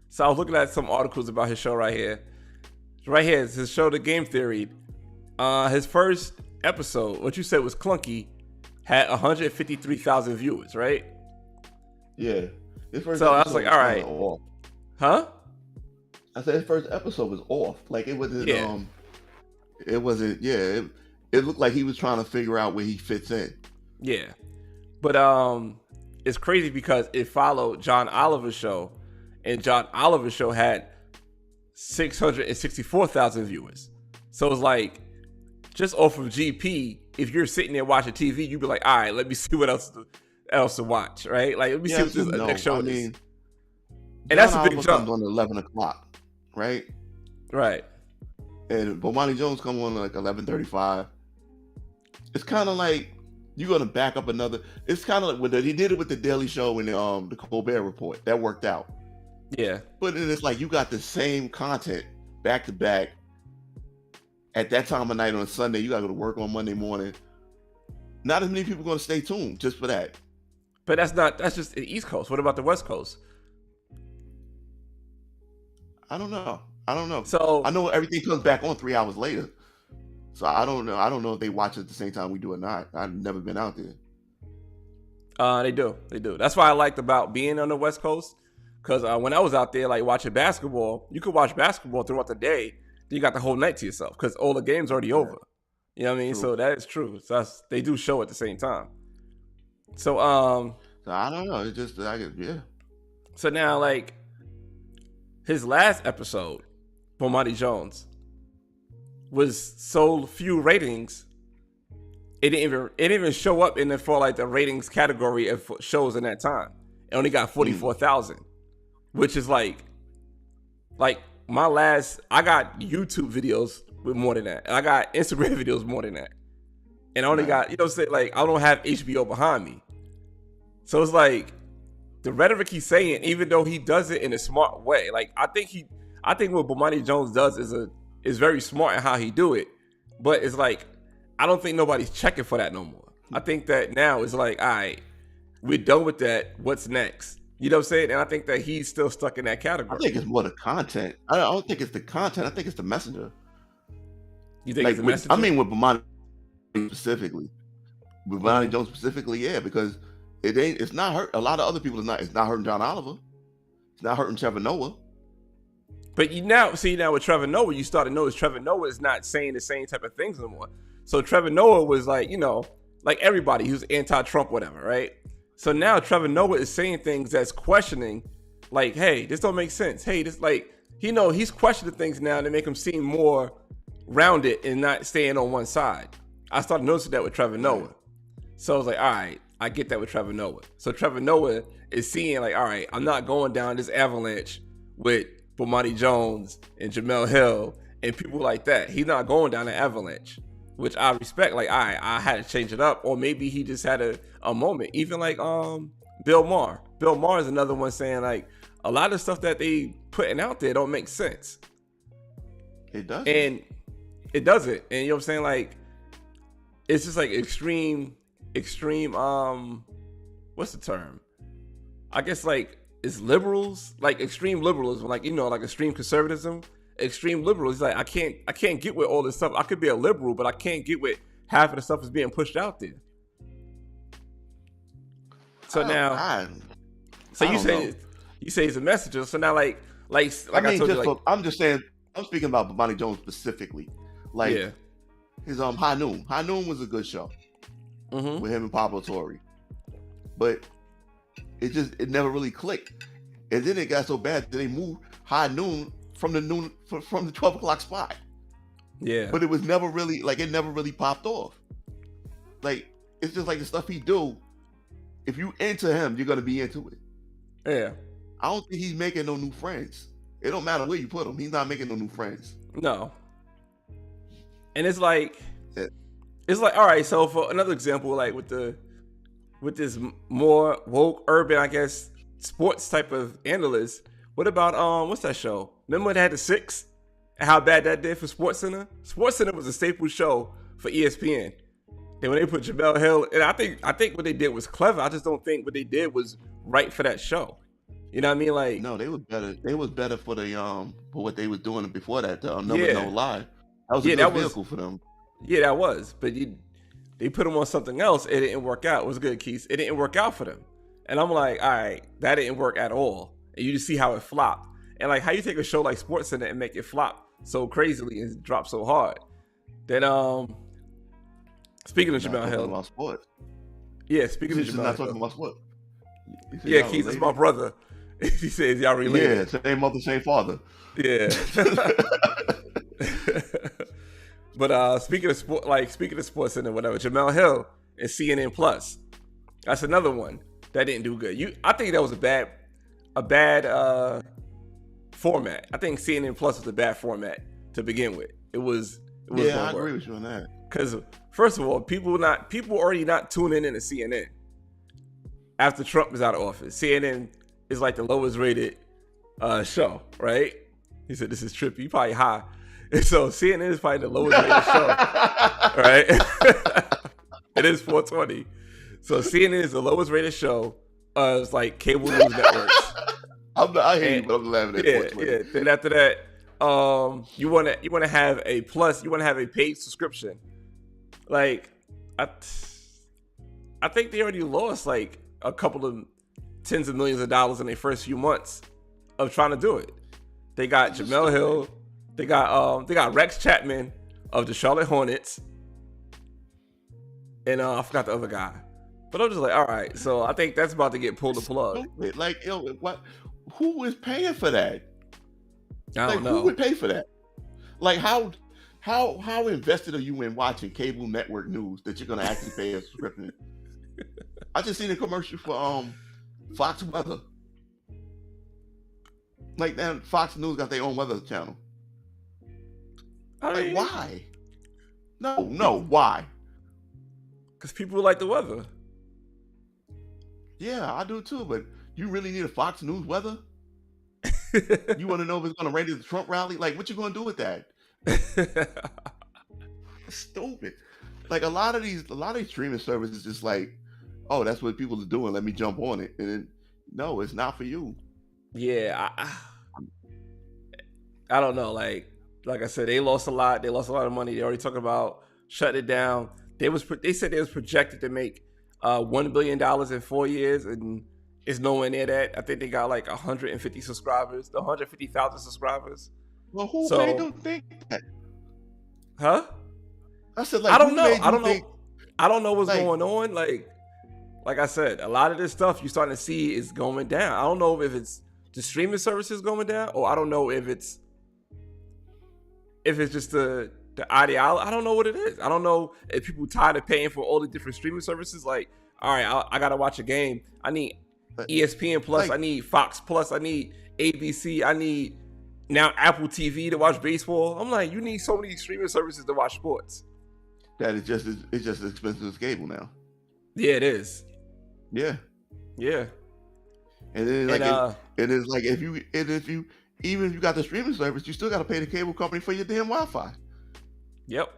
Speaker 3: So I was looking at some articles about his show right here. Right here is his show, The Game Theory. His first episode, what you said was clunky, had 153,000 viewers, right?
Speaker 4: Yeah.
Speaker 3: So I was like, all right. Huh?
Speaker 4: I said his first episode was off. Like it wasn't it looked like he was trying to figure out where he fits in.
Speaker 3: Yeah. But it's crazy because it followed John Oliver's show, and John Oliver's show had 664,000 viewers. So it's like, just off of GP, if you're sitting there watching TV, you'd be like, all right, let me see what else to watch, right? Like, let me see what this next show is. And that's a big jump.
Speaker 4: On 11 o'clock, right?
Speaker 3: Right.
Speaker 4: And Bomani Jones come on like 11:35. It's kind of like you're gonna back up another. It's kind of like he did it with the Daily Show and the Colbert Report. That worked out.
Speaker 3: Yeah.
Speaker 4: But then it's like you got the same content back to back at that time of night on a Sunday. You got to go to work on Monday morning. Not as many people are going to stay tuned just for that.
Speaker 3: But that's just the East Coast. What about the West Coast?
Speaker 4: I don't know.
Speaker 3: So
Speaker 4: I know everything comes back on 3 hours later. So I don't know if they watch it at the same time we do or not. I've never been out there.
Speaker 3: They do. That's why I liked about being on the West Coast. Because when I was out there, like watching basketball, you could watch basketball throughout the day. You got the whole night to yourself because all the games already over. You know what I mean? True. So that is true. So they do show at the same time. So
Speaker 4: so I don't know. It's just yeah.
Speaker 3: So now, like his last episode, Bomani Jones, was so few ratings. It didn't even show up in for like the ratings category of shows in that time. It only got 44,000. Which is like my last, I got YouTube videos with more than that. I got Instagram videos more than that. And I only got, you know, say like, I don't have HBO behind me. So it's like, the rhetoric he's saying, even though he does it in a smart way, like I think what Bomani Jones does is very smart in how he do it. But it's like, I don't think nobody's checking for that no more. I think that now it's like, all right, we're done with that. What's next? You know what I'm saying? And I think that he's still stuck in that category.
Speaker 4: I think it's more the content. I don't think it's the content. I think it's the messenger.
Speaker 3: You think it's the messenger?
Speaker 4: I mean, with Bomani specifically. With Bomani Jones specifically, yeah, because it's not hurt. A lot of other people, it's not hurting John Oliver. It's not hurting Trevor Noah.
Speaker 3: But you now with Trevor Noah, you start to notice Trevor Noah is not saying the same type of things anymore. So Trevor Noah was like, you know, like everybody who's anti-Trump, whatever, right? So now Trevor Noah is saying things that's questioning, like, hey, this don't make sense. Hey, this like, he's questioning things now to make him seem more rounded and not staying on one side. I started noticing that with Trevor Noah. So I was like, all right, I get that with Trevor Noah. So Trevor Noah is seeing like, all right, I'm not going down this avalanche with Bomani Jones and Jamel Hill and people like that. He's not going down the avalanche, which I respect. Like, I had to change it up, or maybe he just had a moment. Even like Bill Maher. Bill Maher is another one saying like a lot of stuff that they putting out there don't make sense.
Speaker 4: It doesn't.
Speaker 3: And it doesn't. And you know what I'm saying? Like, it's just like extreme. What's the term? I guess like it's liberals, like extreme liberalism, like, you know, like extreme conservatism. Extreme liberal. He's like, I can't get with all this stuff. I could be a liberal, but I can't get with half of the stuff that's being pushed out there. So He says he's a messenger. So now, like I
Speaker 4: mean,
Speaker 3: told you,
Speaker 4: I'm just saying, I'm speaking about Bomani Jones specifically. Like his High Noon. High Noon was a good show with him and Pablo Torre, but it never really clicked. And then it got so bad that they moved High Noon from the 12 o'clock spot.
Speaker 3: Yeah.
Speaker 4: But it was never really it never really popped off. Like, it's just like the stuff he do. If you into him, you're gonna be into it.
Speaker 3: Yeah.
Speaker 4: I don't think he's making no new friends. It don't matter where you put him. He's not making no new friends.
Speaker 3: No. And it's like, all right. So for another example, like with this more woke, urban, I guess, sports type of analyst. What about what's that show? Remember when they had the Six? And how bad that did for SportsCenter? SportsCenter was a staple show for ESPN. Then when they put Jamel Hill, and I think what they did was clever. I just don't think what they did was right for that show. You know what I mean? Like,
Speaker 4: no, they was better. They was better for the for what they was doing before that. Number No Lie. That was a good vehicle for them.
Speaker 3: Yeah, that was. But they put them on something else. It didn't work out. It was good, Keith. It didn't work out for them. And I'm like, all right, that didn't work at all. And you just see how it flopped. And like, how you take a show like SportsCenter and make it flop so crazily and drop so hard. Then speaking of Jamel Hill,
Speaker 4: about sports.
Speaker 3: Yeah, speaking of Jamel Hill,
Speaker 4: not talking about sports.
Speaker 3: Yeah, Keith is my brother. He says y'all related.
Speaker 4: Yeah, same mother, same father.
Speaker 3: Yeah. But speaking of SportsCenter, whatever, Jamel Hill and CNN Plus. That's another one that didn't do good. I think that was a bad format. I think CNN Plus was a bad format to begin with. It was
Speaker 4: I agree with you on that.
Speaker 3: Because first of all, people already not tuning in to CNN after Trump is out of office. CNN is like the lowest rated show, right? He said this is trippy. He probably high. And so CNN is probably the lowest rated show, right? It is 420. So CNN is the lowest rated show. It's like cable news networks.
Speaker 4: I hear you, but I'm laughing at 420.
Speaker 3: Yeah. Then after that, you wanna have a plus. You wanna have a paid subscription. Like, I think they already lost like a couple of tens of millions of dollars in their first few months of trying to do it. They got Jamel Hill. They got Rex Chapman of the Charlotte Hornets, and I forgot the other guy. But I'm just like, all right. So I think that's about to get pulled the plug.
Speaker 4: Like, what? Who is paying for that?
Speaker 3: I don't know.
Speaker 4: Who would pay for that? Like, how invested are you in watching cable network news that you're gonna actually pay a subscription? I just seen a commercial for Fox Weather. Like, then Fox News got their own weather channel. Like, why? No, why?
Speaker 3: Because people like the weather.
Speaker 4: Yeah, I do too, but you really need a Fox News weather? You want to know if it's going to rain at the Trump rally? Like, what you going to do with that? Stupid. Like, a lot of these streaming services just like, oh, that's what people are doing. Let me jump on it. And then, no, it's not for you.
Speaker 3: Yeah, I don't know. Like I said, they lost a lot. They lost a lot of money. They already talking about shutting it down. They said they was projected to make $1 billion in 4 years, and it's nowhere near that. I think they got like 150 subscribers, 150,000 subscribers.
Speaker 4: Well, who made them think that?
Speaker 3: Huh?
Speaker 4: I said, like,
Speaker 3: I don't know. I don't know what's going on. Like I said, a lot of this stuff you're starting to see is going down. I don't know if it's the streaming services going down, or I don't know if it's just the ideology. I don't know what it is. I don't know if people tired of paying for all the different streaming services. Like, all right, I gotta watch a game. I need ESPN Plus. I need Fox Plus. I need ABC. I need now Apple TV to watch baseball. I'm like, you need so many streaming services to watch sports.
Speaker 4: That it's just as expensive as cable now.
Speaker 3: Yeah, it is.
Speaker 4: Yeah.
Speaker 3: Yeah.
Speaker 4: And then if you got the streaming service, you still got to pay the cable company for your damn Wi-Fi.
Speaker 3: Yep.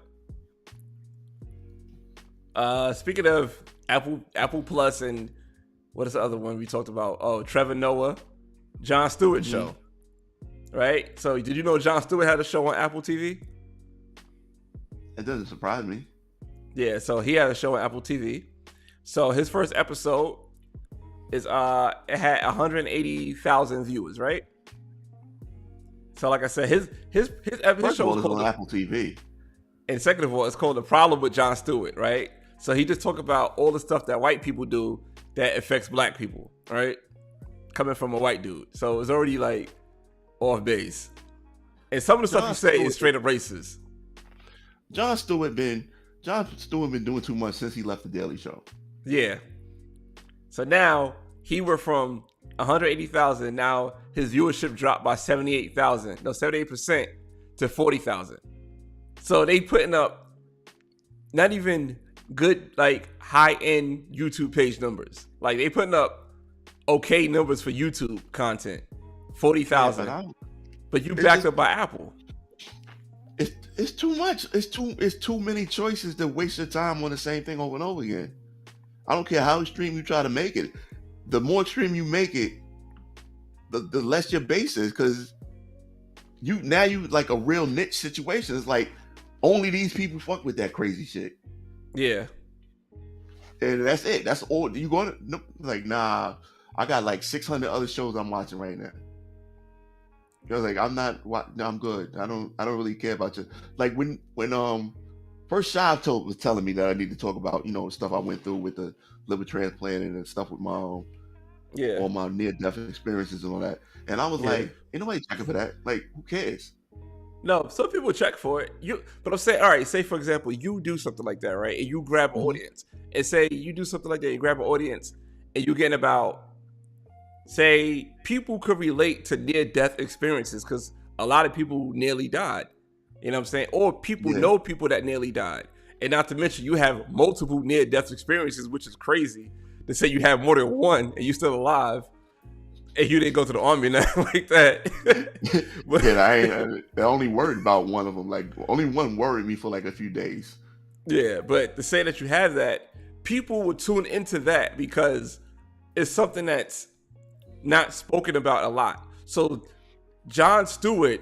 Speaker 3: Speaking of Apple Plus and what is the other one we talked about? Oh, Trevor Noah, Jon Stewart show. Right? So did you know Jon Stewart had a show on Apple TV?
Speaker 4: It doesn't surprise me.
Speaker 3: Yeah, so he had a show on Apple TV. So his first episode is it had 180,000 viewers, right? So like I said, his
Speaker 4: First of
Speaker 3: show
Speaker 4: all,
Speaker 3: was
Speaker 4: it's on
Speaker 3: called,
Speaker 4: Apple TV.
Speaker 3: and second of all, it's called The Problem with Jon Stewart, right? So he just talk about all the stuff that white people do that affects black people, right? Coming from a white dude. So it's already like off base. And some of the stuff you say is straight up racist.
Speaker 4: Jon Stewart been doing too much since he left the Daily Show.
Speaker 3: Yeah. So now he went from 180,000. Now his viewership dropped by 78% to 40,000. So they putting up not even good, like high end YouTube page numbers. Like they putting up okay numbers for YouTube content. 40,000.
Speaker 4: Yeah,
Speaker 3: but you backed up by Apple.
Speaker 4: It's too much. It's too many choices to waste your time on the same thing over and over again. I don't care how extreme you try to make it. The more extreme you make it, the less your base is, because you like a real niche situation. It's like only these people fuck with that crazy shit.
Speaker 3: Yeah.
Speaker 4: And that's it. That's all you going to like. Nah, I got like 600 other shows I'm watching right now. I was like, I'm good. I don't really care about you. Like when first Shav was telling me that I need to talk about, stuff I went through with the liver transplant and stuff with my all my near-death experiences and all that. And I was like, ain't nobody checking for that. Like, who cares?
Speaker 3: No, some people check for it. But I'm saying, all right, say for example, you do something like that, right? And you grab an audience. And say you do something like that, you grab an audience, and you get about, say, people could relate to near-death experiences because a lot of people nearly died. You know what I'm saying? Or people know people that nearly died. And not to mention, you have multiple near-death experiences, which is crazy to say you have more than one and you're still alive and you didn't go to the army or nothing like that.
Speaker 4: But I only worried about one of them. Like, only one worried me for like a few days.
Speaker 3: Yeah, but to say that you have that, people would tune into that because it's something that's not spoken about a lot. So Jon Stewart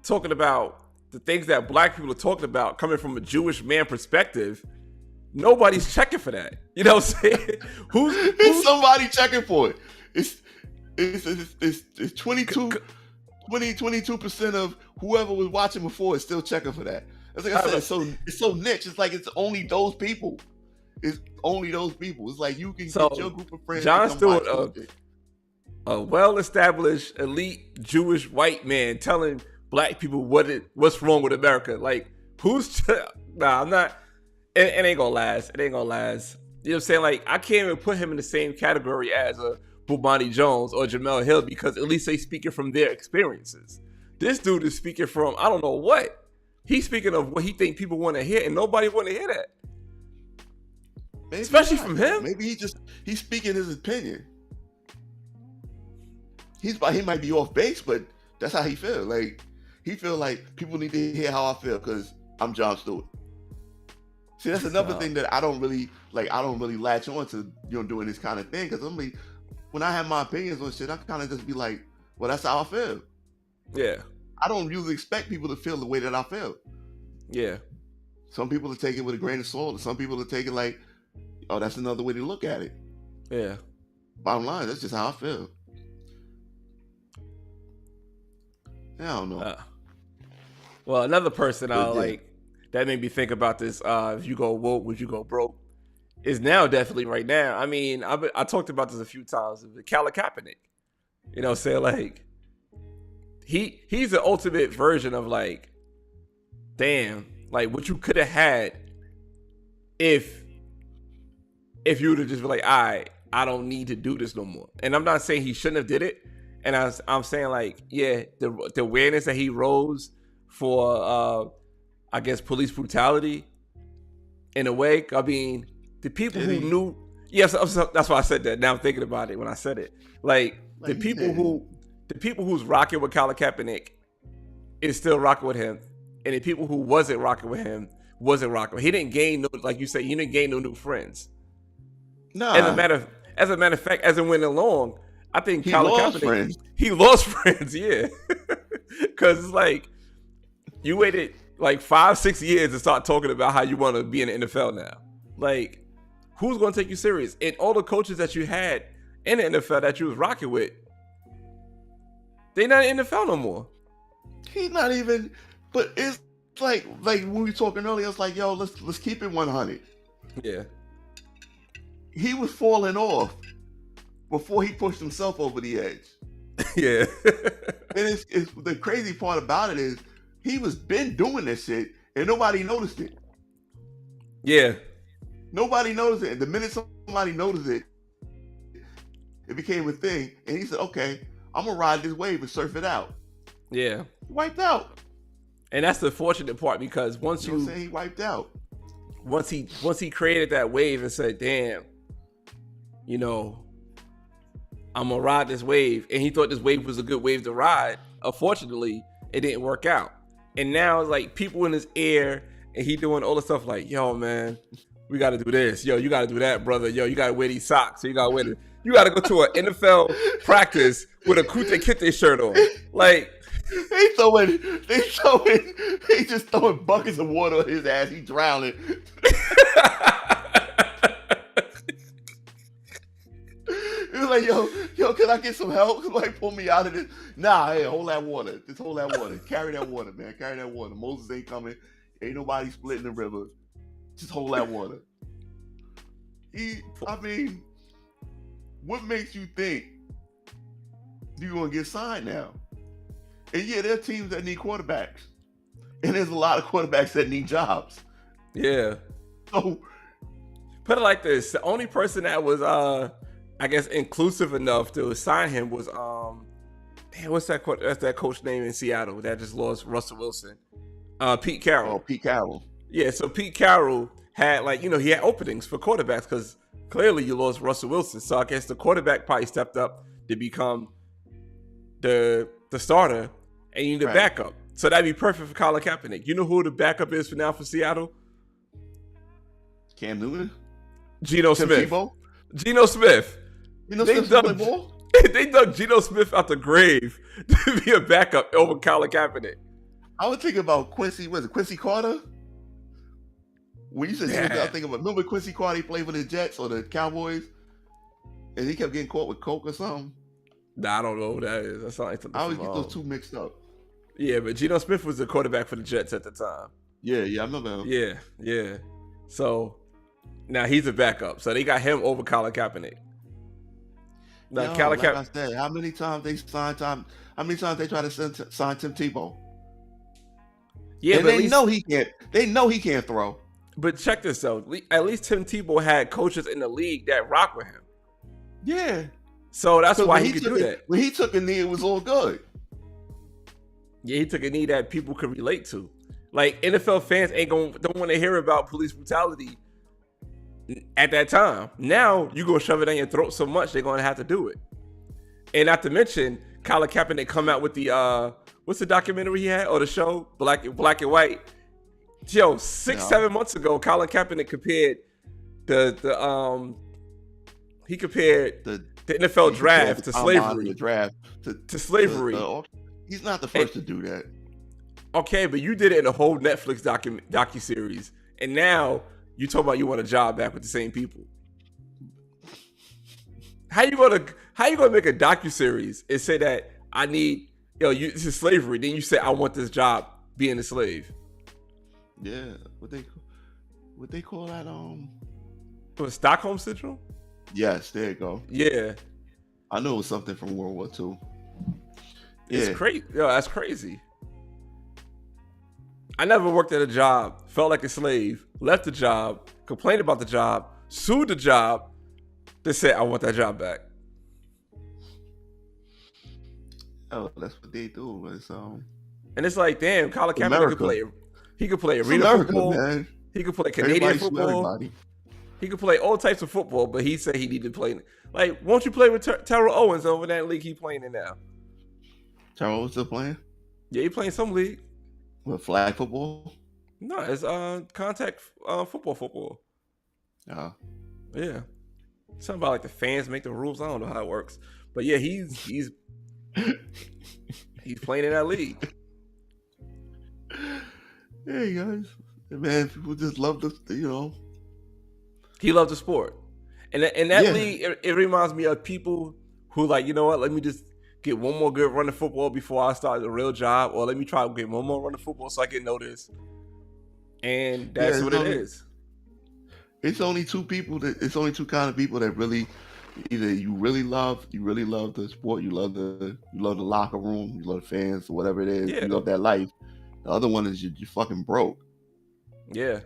Speaker 3: talking about the things that black people are talking about coming from a Jewish man perspective, nobody's checking for that. You know what I'm saying? Who's
Speaker 4: somebody checking for it? It's 22% of whoever was watching before is still checking for that. That's like I said, it's so niche. It's like it's only those people. It's only those people. It's like you can get your group of friends.
Speaker 3: Jon Stewart, a well-established, elite Jewish white man telling black people what's wrong with America. Like, I'm not. It ain't gonna last. It ain't gonna last. You know what I'm saying? Like, I can't even put him in the same category as a Bomani Jones or Jamel Hill because at least they speaking from their experiences. This dude is speaking from I don't know what. He's speaking of what he think people want to hear, and nobody want to hear that.
Speaker 4: Maybe
Speaker 3: especially
Speaker 4: not.
Speaker 3: From him.
Speaker 4: Maybe he's speaking his opinion. He might be off base, but that's how he feel. Like he feel like people need to hear how I feel because I'm Jon Stewart. See, that's another thing that I don't really latch on to, doing this kind of thing. Because I'm like, when I have my opinions on shit, I kind of just be like, well, that's how I feel.
Speaker 3: Yeah.
Speaker 4: I don't usually expect people to feel the way that I feel.
Speaker 3: Yeah.
Speaker 4: Some people will take it with a grain of salt, and some people will take it like, oh, that's another way to look at it.
Speaker 3: Yeah.
Speaker 4: Bottom line, that's just how I feel. I don't know.
Speaker 3: Well, another person that made me think about this, if you go woke, would you go broke, is now definitely right now. I mean, I talked about this a few times with Colin Kaepernick. You know what I'm saying? Like, he's the ultimate version of like, damn, like what you could have had if you would have just been like, all right, I don't need to do this no more. And I'm not saying he shouldn't have did it. And I'm saying like, yeah, the awareness that he rose for, I guess, police brutality in a way. I mean, the people who knew, yes, that's why I said that. Now I'm thinking about it when I said it. Like the people who's rocking with Colin Kaepernick is still rocking with him. And the people who wasn't rocking with him wasn't rocking with him. He didn't gain like you say, he didn't gain no new friends.
Speaker 4: No.
Speaker 3: As a matter of fact, as it went along, I think Colin Kaepernick, he lost friends, yeah. Because it's like, you waited like 5-6 years to start talking about how you want to be in the NFL now. Like, who's going to take you serious? And all the coaches that you had in the NFL that you was rocking with, they not in the NFL no more.
Speaker 4: He's not even. But it's like when we were talking earlier, it's like, yo, let's keep it 100.
Speaker 3: Yeah.
Speaker 4: He was falling off before he pushed himself over the edge.
Speaker 3: Yeah.
Speaker 4: And it's the crazy part about it is he was been doing this shit and nobody noticed it.
Speaker 3: Yeah.
Speaker 4: Nobody noticed it. And the minute somebody noticed it, it became a thing. And he said, okay, I'm gonna ride this wave and surf it out.
Speaker 3: Yeah.
Speaker 4: Wiped out.
Speaker 3: And that's the fortunate part, because once
Speaker 4: you know what I'm saying, he wiped out.
Speaker 3: Once he created that wave and said, damn, you know, I'm gonna ride this wave, and he thought this wave was a good wave to ride. Unfortunately, it didn't work out. And now it's like people in his ear, and he doing all the stuff like, yo, man, we gotta do this. Yo, you gotta do that, brother. Yo, you gotta wear these socks. You gotta you gotta go to an NFL practice with a Kute Kinte shirt on. Like,
Speaker 4: they just throwing buckets of water on his ass. He drowning. He was like, yo, can I get some help? Somebody pull me out of this. Nah, hey, hold that water. Just hold that water. Carry that water, man. Carry that water. Moses ain't coming. Ain't nobody splitting the river. Just hold that water. What makes you think you're gonna get signed now? And yeah, there are teams that need quarterbacks. And there's a lot of quarterbacks that need jobs.
Speaker 3: Yeah.
Speaker 4: So
Speaker 3: put it like this. The only person that was I guess inclusive enough to sign him was what's that coach name in Seattle that just lost Russell Wilson? Pete Carroll.
Speaker 4: Oh, Pete Carroll.
Speaker 3: Yeah, so Pete Carroll had he had openings for quarterbacks because clearly you lost Russell Wilson. So I guess the quarterback probably stepped up to become the starter, and you need a backup. So that'd be perfect for Colin Kaepernick. You know who the backup is for Seattle?
Speaker 4: Cam Newton?
Speaker 3: Geno Smith.
Speaker 4: Tebow?
Speaker 3: Geno Smith. They dug Geno Smith out the grave to be a backup over Colin Kaepernick.
Speaker 4: I was thinking about Quincy Carter? When you said Geno Smith, I think about, remember Quincy Carter, he played for the Jets or the Cowboys? And he kept getting caught with coke or something?
Speaker 3: Nah, I don't know who that is. That's like
Speaker 4: I always get those two mixed up.
Speaker 3: Yeah, but Geno Smith was the quarterback for the Jets at the time.
Speaker 4: Yeah, I remember him.
Speaker 3: Yeah. So now he's a backup. So they got him over Colin Kaepernick. Now,
Speaker 4: I said, how many times they try to sign Tim Tebow?
Speaker 3: Yeah,
Speaker 4: and
Speaker 3: but
Speaker 4: they know he can't. They know he can't throw.
Speaker 3: But check this out. At least Tim Tebow had coaches in the league that rock with him.
Speaker 4: Yeah.
Speaker 3: So that's why he could do that.
Speaker 4: When he took a knee, it was all good.
Speaker 3: Yeah, he took a knee that people could relate to. Like, NFL fans don't want to hear about police brutality at that time. Now you're gonna shove it down your throat so much they're gonna have to do it. And not to mention, Colin Kaepernick come out with the what's the documentary he had or the show Black and White. Yo, 7 months ago, Colin Kaepernick compared the NFL draft to slavery.
Speaker 4: The draft
Speaker 3: to slavery.
Speaker 4: He's not the first to do that.
Speaker 3: Okay, but you did it in a whole Netflix docuseries, and now you talk about you want a job back with the same people. How you gonna make a docuseries and say that I need this is slavery? Then you say I want this job being a slave.
Speaker 4: Yeah, what they call that?
Speaker 3: Was Stockholm Syndrome?
Speaker 4: Yes, there you go.
Speaker 3: Yeah,
Speaker 4: I knew it was something from World War II.
Speaker 3: It's crazy. Yo, that's crazy. I never worked at a job, felt like a slave, left the job, complained about the job, sued the job. They said I want that job back.
Speaker 4: Oh, that's what they do.
Speaker 3: And it's like, damn, Colin Kaepernick could play. He could play arena football. Man. He could play Canadian football. He could play all types of football, but he said he needed to play. Like, won't you play with Terrell Owens over that league he playing in now?
Speaker 4: Terrell Owens still playing?
Speaker 3: Yeah, he playing some league.
Speaker 4: What, flag football?
Speaker 3: No, it's contact football.
Speaker 4: Oh.
Speaker 3: Yeah. Something about like the fans make the rules. I don't know how it works. But yeah, he's he's playing in that league.
Speaker 4: Hey guys. Man, people just love this,
Speaker 3: He loved the sport. And that league, it reminds me of people who like, you know what? Let me just get one more good run of football before I start a real job, or let me try to get one more run of football so I get noticed. And that's what it is.
Speaker 4: It's only two people it's only two kind of people that really either you really love the sport, you love the locker room, you love the fans, or whatever it is, you love that life. The other one is you're fucking broke.
Speaker 3: Yeah.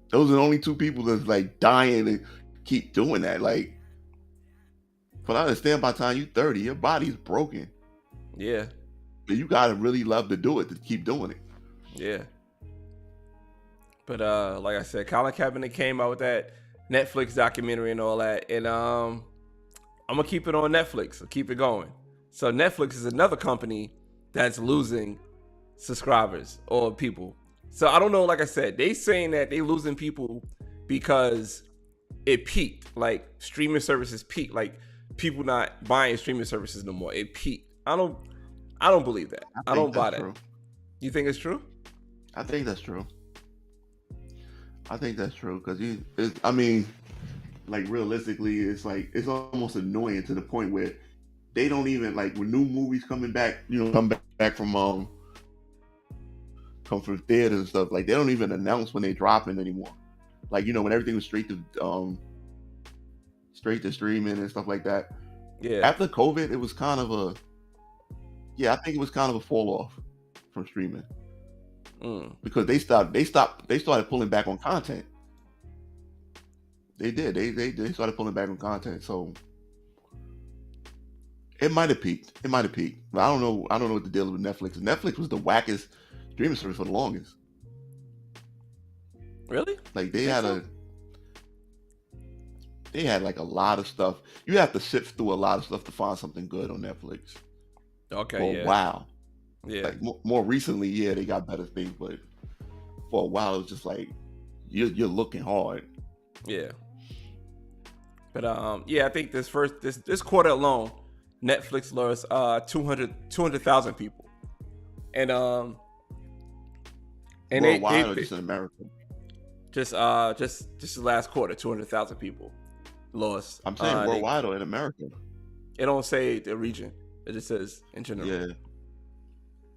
Speaker 4: Those are the only two people that's like dying to keep doing that. Like, but I understand by the time you're 30, your body's broken.
Speaker 3: Yeah.
Speaker 4: But you gotta really love to do it to keep doing it.
Speaker 3: Yeah. But like I said, Colin Kaepernick came out with that Netflix documentary and all that. And I'm gonna keep it on Netflix. I'll keep it going. So Netflix is another company that's losing subscribers or people. So I don't know, like I said, they saying that they losing people because it peaked. Like streaming services peaked. Like people not buying streaming services no more. It peaked. I don't believe that. I don't buy that.
Speaker 4: True.
Speaker 3: You think it's true?
Speaker 4: I think that's true. Because I mean, like realistically, it's like it's almost annoying to the point where they don't even like when new movies coming back, come back from theaters and stuff. Like they don't even announce when they dropping anymore. Like when everything was straight to streaming and stuff like that.
Speaker 3: Yeah.
Speaker 4: After COVID, it was kind of I think it was kind of a fall off from streaming. Because they started pulling back on content. They did. They started pulling back on content. So it might have peaked. But I don't know what the deal is with Netflix. Netflix was the wackest streaming service for the longest.
Speaker 3: Really?
Speaker 4: Like they had like a lot of stuff. You have to sift through a lot of stuff to find something good on Netflix.
Speaker 3: Okay.
Speaker 4: For a while.
Speaker 3: Yeah.
Speaker 4: Like more recently, they got better things, but for a while it was just like you're looking hard.
Speaker 3: Yeah. But I think this quarter alone, Netflix lost 200,000 people, and
Speaker 4: worldwide or just in America?
Speaker 3: Just the last quarter, 200,000 people lost.
Speaker 4: I'm saying worldwide or in America.
Speaker 3: It don't say the region. It just says in general.
Speaker 4: Yeah.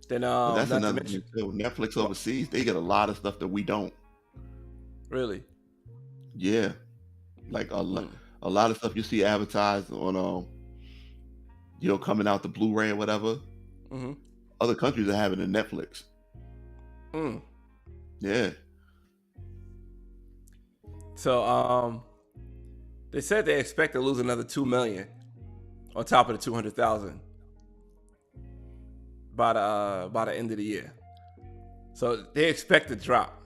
Speaker 3: Then
Speaker 4: that's another thing too. Netflix overseas, they get a lot of stuff that we don't.
Speaker 3: Really?
Speaker 4: Yeah. Like a lot of stuff you see advertised on coming out the Blu-ray or whatever.
Speaker 3: Mm-hmm.
Speaker 4: Other countries are having it Netflix. Yeah. So
Speaker 3: they said they expect to lose another 2 million on top of the 200,000 by the end of the year. So they expect to drop.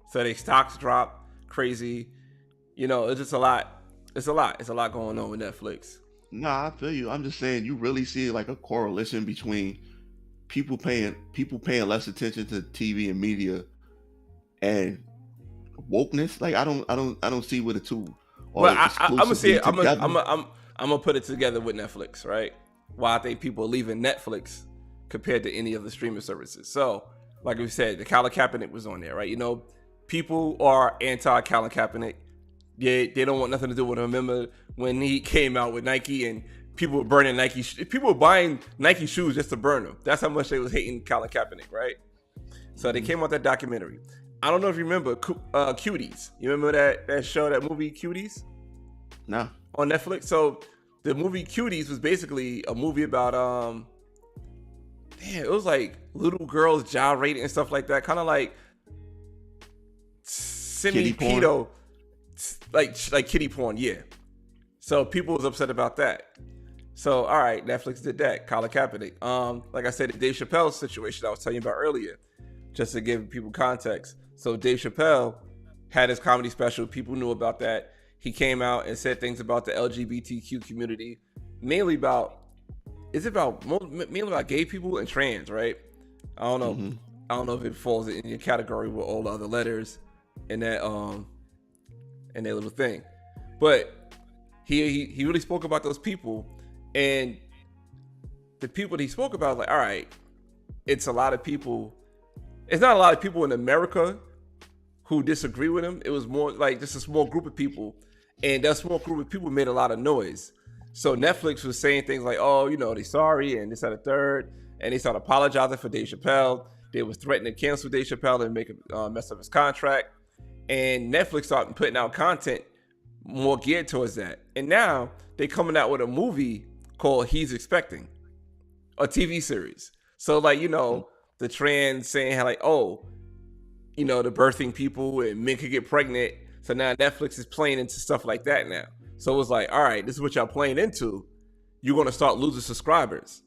Speaker 3: So their stocks drop crazy. It's just a lot. It's a lot going on with Netflix.
Speaker 4: Nah, I feel you. I'm just saying you really see like a correlation between people paying less attention to TV and media and wokeness. Like I don't see where the two
Speaker 3: are I'm gonna see it. I'm gonna put it together with Netflix, right? Why I think people are leaving Netflix compared to any of the streaming services. So, like we said, the Colin Kaepernick was on there, right? People are anti-Colin Kaepernick. Yeah, they don't want nothing to do with him. Remember when he came out with Nike and people were burning Nike? People were buying Nike shoes just to burn them. That's how much they was hating Colin Kaepernick, right? So they came out that documentary. I don't know if you remember Cuties. You remember that show, that movie Cuties?
Speaker 4: No.
Speaker 3: On Netflix. So the movie Cuties was basically a movie about it was like little girls gyrating and stuff like that, kind of like semi-pedo, like kiddie porn, yeah. So people was upset about that. So all right, Netflix did that. Colin Kaepernick. Like I said, the Dave Chappelle situation I was telling you about earlier, just to give people context. So Dave Chappelle had his comedy special. People knew about that. He came out and said things about the LGBTQ community, mainly about gay people and trans, right? I don't know. Mm-hmm. I don't know if it falls in your category with all the other letters in that little thing, but he really spoke about those people, and the people that he spoke about, like, all right, it's a lot of people. It's not a lot of people in America who disagree with him. It was more like just a small group of people, and that small group of people made a lot of noise. So Netflix was saying things like, "Oh, they sorry," and this and the third, and they started apologizing for Dave Chappelle. They was threatening to cancel Dave Chappelle and make him mess up his contract. And Netflix started putting out content more geared towards that. And now they coming out with a movie called He's Expecting, a TV series. So like, the trans saying how like, oh, the birthing people and men could get pregnant. So now Netflix is playing into stuff like that now. So it was like, all right, this is what y'all playing into. You're going to start losing subscribers.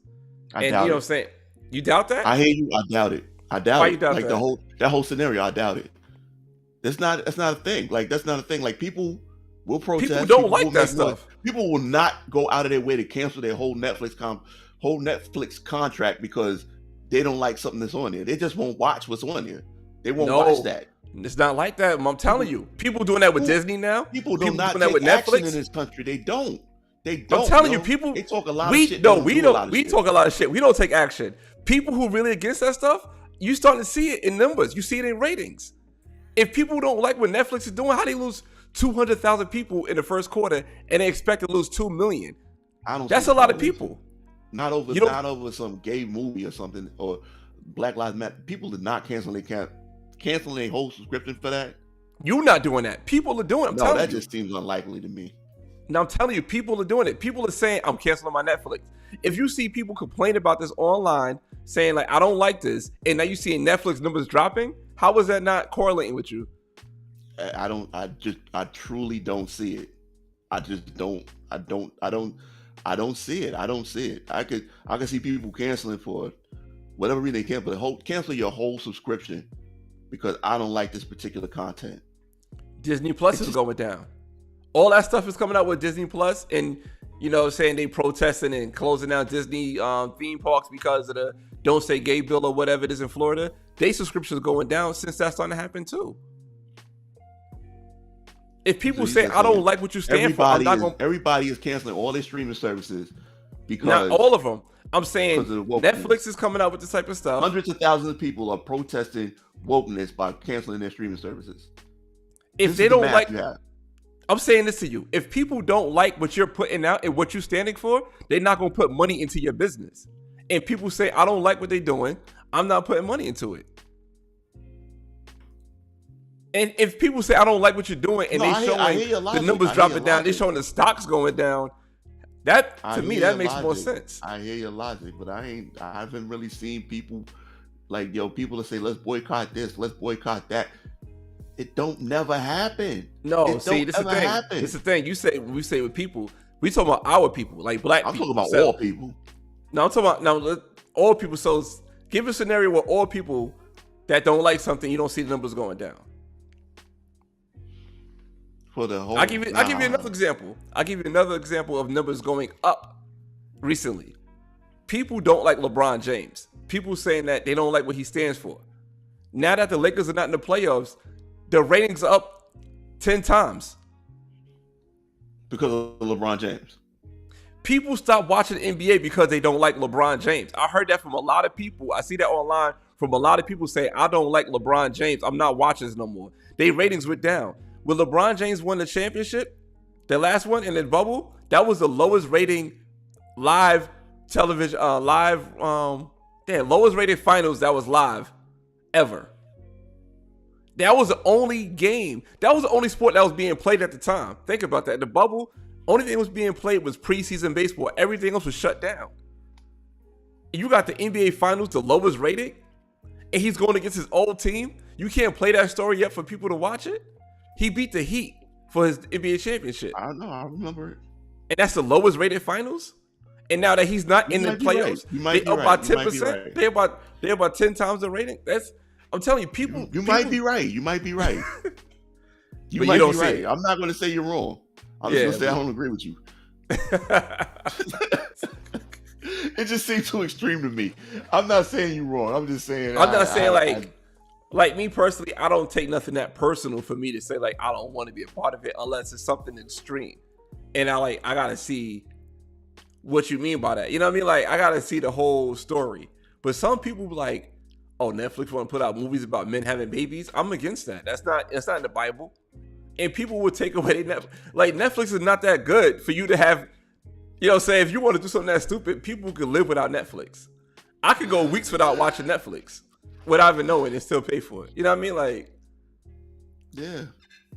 Speaker 4: I
Speaker 3: and
Speaker 4: doubt
Speaker 3: you know
Speaker 4: it.
Speaker 3: what I'm saying? You doubt that?
Speaker 4: I hear you. I doubt it. I doubt
Speaker 3: Why
Speaker 4: it.
Speaker 3: you doubt
Speaker 4: like
Speaker 3: that?
Speaker 4: that whole scenario, I doubt it. That's not a thing. Like that's not a thing. Like people will protest.
Speaker 3: People don't like that stuff.
Speaker 4: People will not go out of their way to cancel their whole Netflix contract because they don't like something that's on there. They just won't watch what's on there. They won't watch that.
Speaker 3: It's not like that. I'm telling you. People doing that with Disney now.
Speaker 4: People do not
Speaker 3: doing that with
Speaker 4: take action
Speaker 3: Netflix
Speaker 4: in this country. They don't. They don't.
Speaker 3: I'm telling you, people.
Speaker 4: They talk a lot
Speaker 3: of
Speaker 4: shit.
Speaker 3: We talk a lot of shit. We don't take action. People who really against that stuff, you starting to see it in numbers. You see it in ratings. If people don't like what Netflix is doing, how they lose 200,000 people in the first quarter and they expect to lose 2 million? That's a lot of people.
Speaker 4: Not over some gay movie or something or Black Lives Matter. People did not canceling a whole subscription for that.
Speaker 3: You're not doing that. People are doing it.
Speaker 4: No, that just seems unlikely to me.
Speaker 3: Now I'm telling you, people are doing it. People are saying, I'm canceling my Netflix. If you see people complain about this online, saying like, I don't like this, and now you see Netflix numbers dropping, how is that not correlating with you?
Speaker 4: I truly don't see it. I just don't see it. I don't see it. I could see people canceling for whatever reason they can, but cancel your whole subscription because I don't like this particular content.
Speaker 3: Disney Plus is going down. All that stuff is coming out with Disney Plus, and saying they protesting and closing down Disney theme parks because of the Don't Say Gay bill or whatever it is in Florida. They subscriptions are going down since that's starting to happen too. If people say I don't like what you stand for, I'm not going.
Speaker 4: Everybody is canceling all their streaming services because
Speaker 3: not all of them. I'm saying
Speaker 4: wokeness.
Speaker 3: Netflix is coming out with this type of stuff.
Speaker 4: Hundreds of thousands of people are protesting wokeness by canceling their streaming services.
Speaker 3: If they don't like, I'm saying this to you. If people don't like what you're putting out and what you're standing for, they're not going to put money into your business. And people say, I don't like what they're doing, I'm not putting money into it. And if people say, I don't like what you're doing, and they showing the numbers dropping down, they're showing the stocks going down, that, to me, that makes more sense.
Speaker 4: I hear your logic, but I haven't really seen people like, people that say, let's boycott this, let's boycott that. It don't never happen.
Speaker 3: No, see, this is the thing. This is the thing. We say with people, we talking about our people, like black people.
Speaker 4: I'm talking about all people.
Speaker 3: No, I'm talking about all people. So give a scenario where all people that don't like something, you don't see the numbers going down.
Speaker 4: For the whole,
Speaker 3: I'll give you another example. I'll give you another example of numbers going up recently. People don't like LeBron James. People saying that they don't like what he stands for. Now that the Lakers are not in the playoffs, the ratings are up 10 times.
Speaker 4: Because of LeBron James.
Speaker 3: People stop watching NBA because they don't like LeBron James. I heard that from a lot of people. I see that online from a lot of people say, I don't like LeBron James. I'm not watching this no more. Their ratings went down. When LeBron James won the championship, the last one in the bubble, that was the lowest rating live television, lowest rated finals that was live ever. That was the only game. That was the only sport that was being played at the time. Think about that. The bubble, only thing that was being played was preseason baseball. Everything else was shut down. You got the NBA Finals, the lowest rating, and he's going against his old team. You can't play that story yet for people to watch it. He beat the Heat for his NBA championship.
Speaker 4: I know. I remember it.
Speaker 3: And that's the lowest rated finals. And now that he's not in the playoffs, they up by 10%. They're about 10 times the rating. I'm telling you, people.
Speaker 4: You might be right. You might be right. You might be right. I'm not going to say you're wrong. I'm just going to say I don't agree with you. It just seems too extreme to me. I'm not saying you're wrong. I'm just saying.
Speaker 3: I'm not saying like me personally, I don't take nothing that personal for me to say like I don't want to be a part of it unless it's something extreme. And I gotta see what you mean by that. You know what I mean? Like I gotta see the whole story. But some people be like, oh, Netflix want to put out movies about men having babies. I'm against that. That's not in the Bible. and people would take away their like Netflix is not that good for you to have. You know what I'm saying? If you want to do something that stupid, people could live without Netflix. I could go weeks without watching Netflix without even knowing and still pay for it. You know what I mean? Like,
Speaker 4: yeah,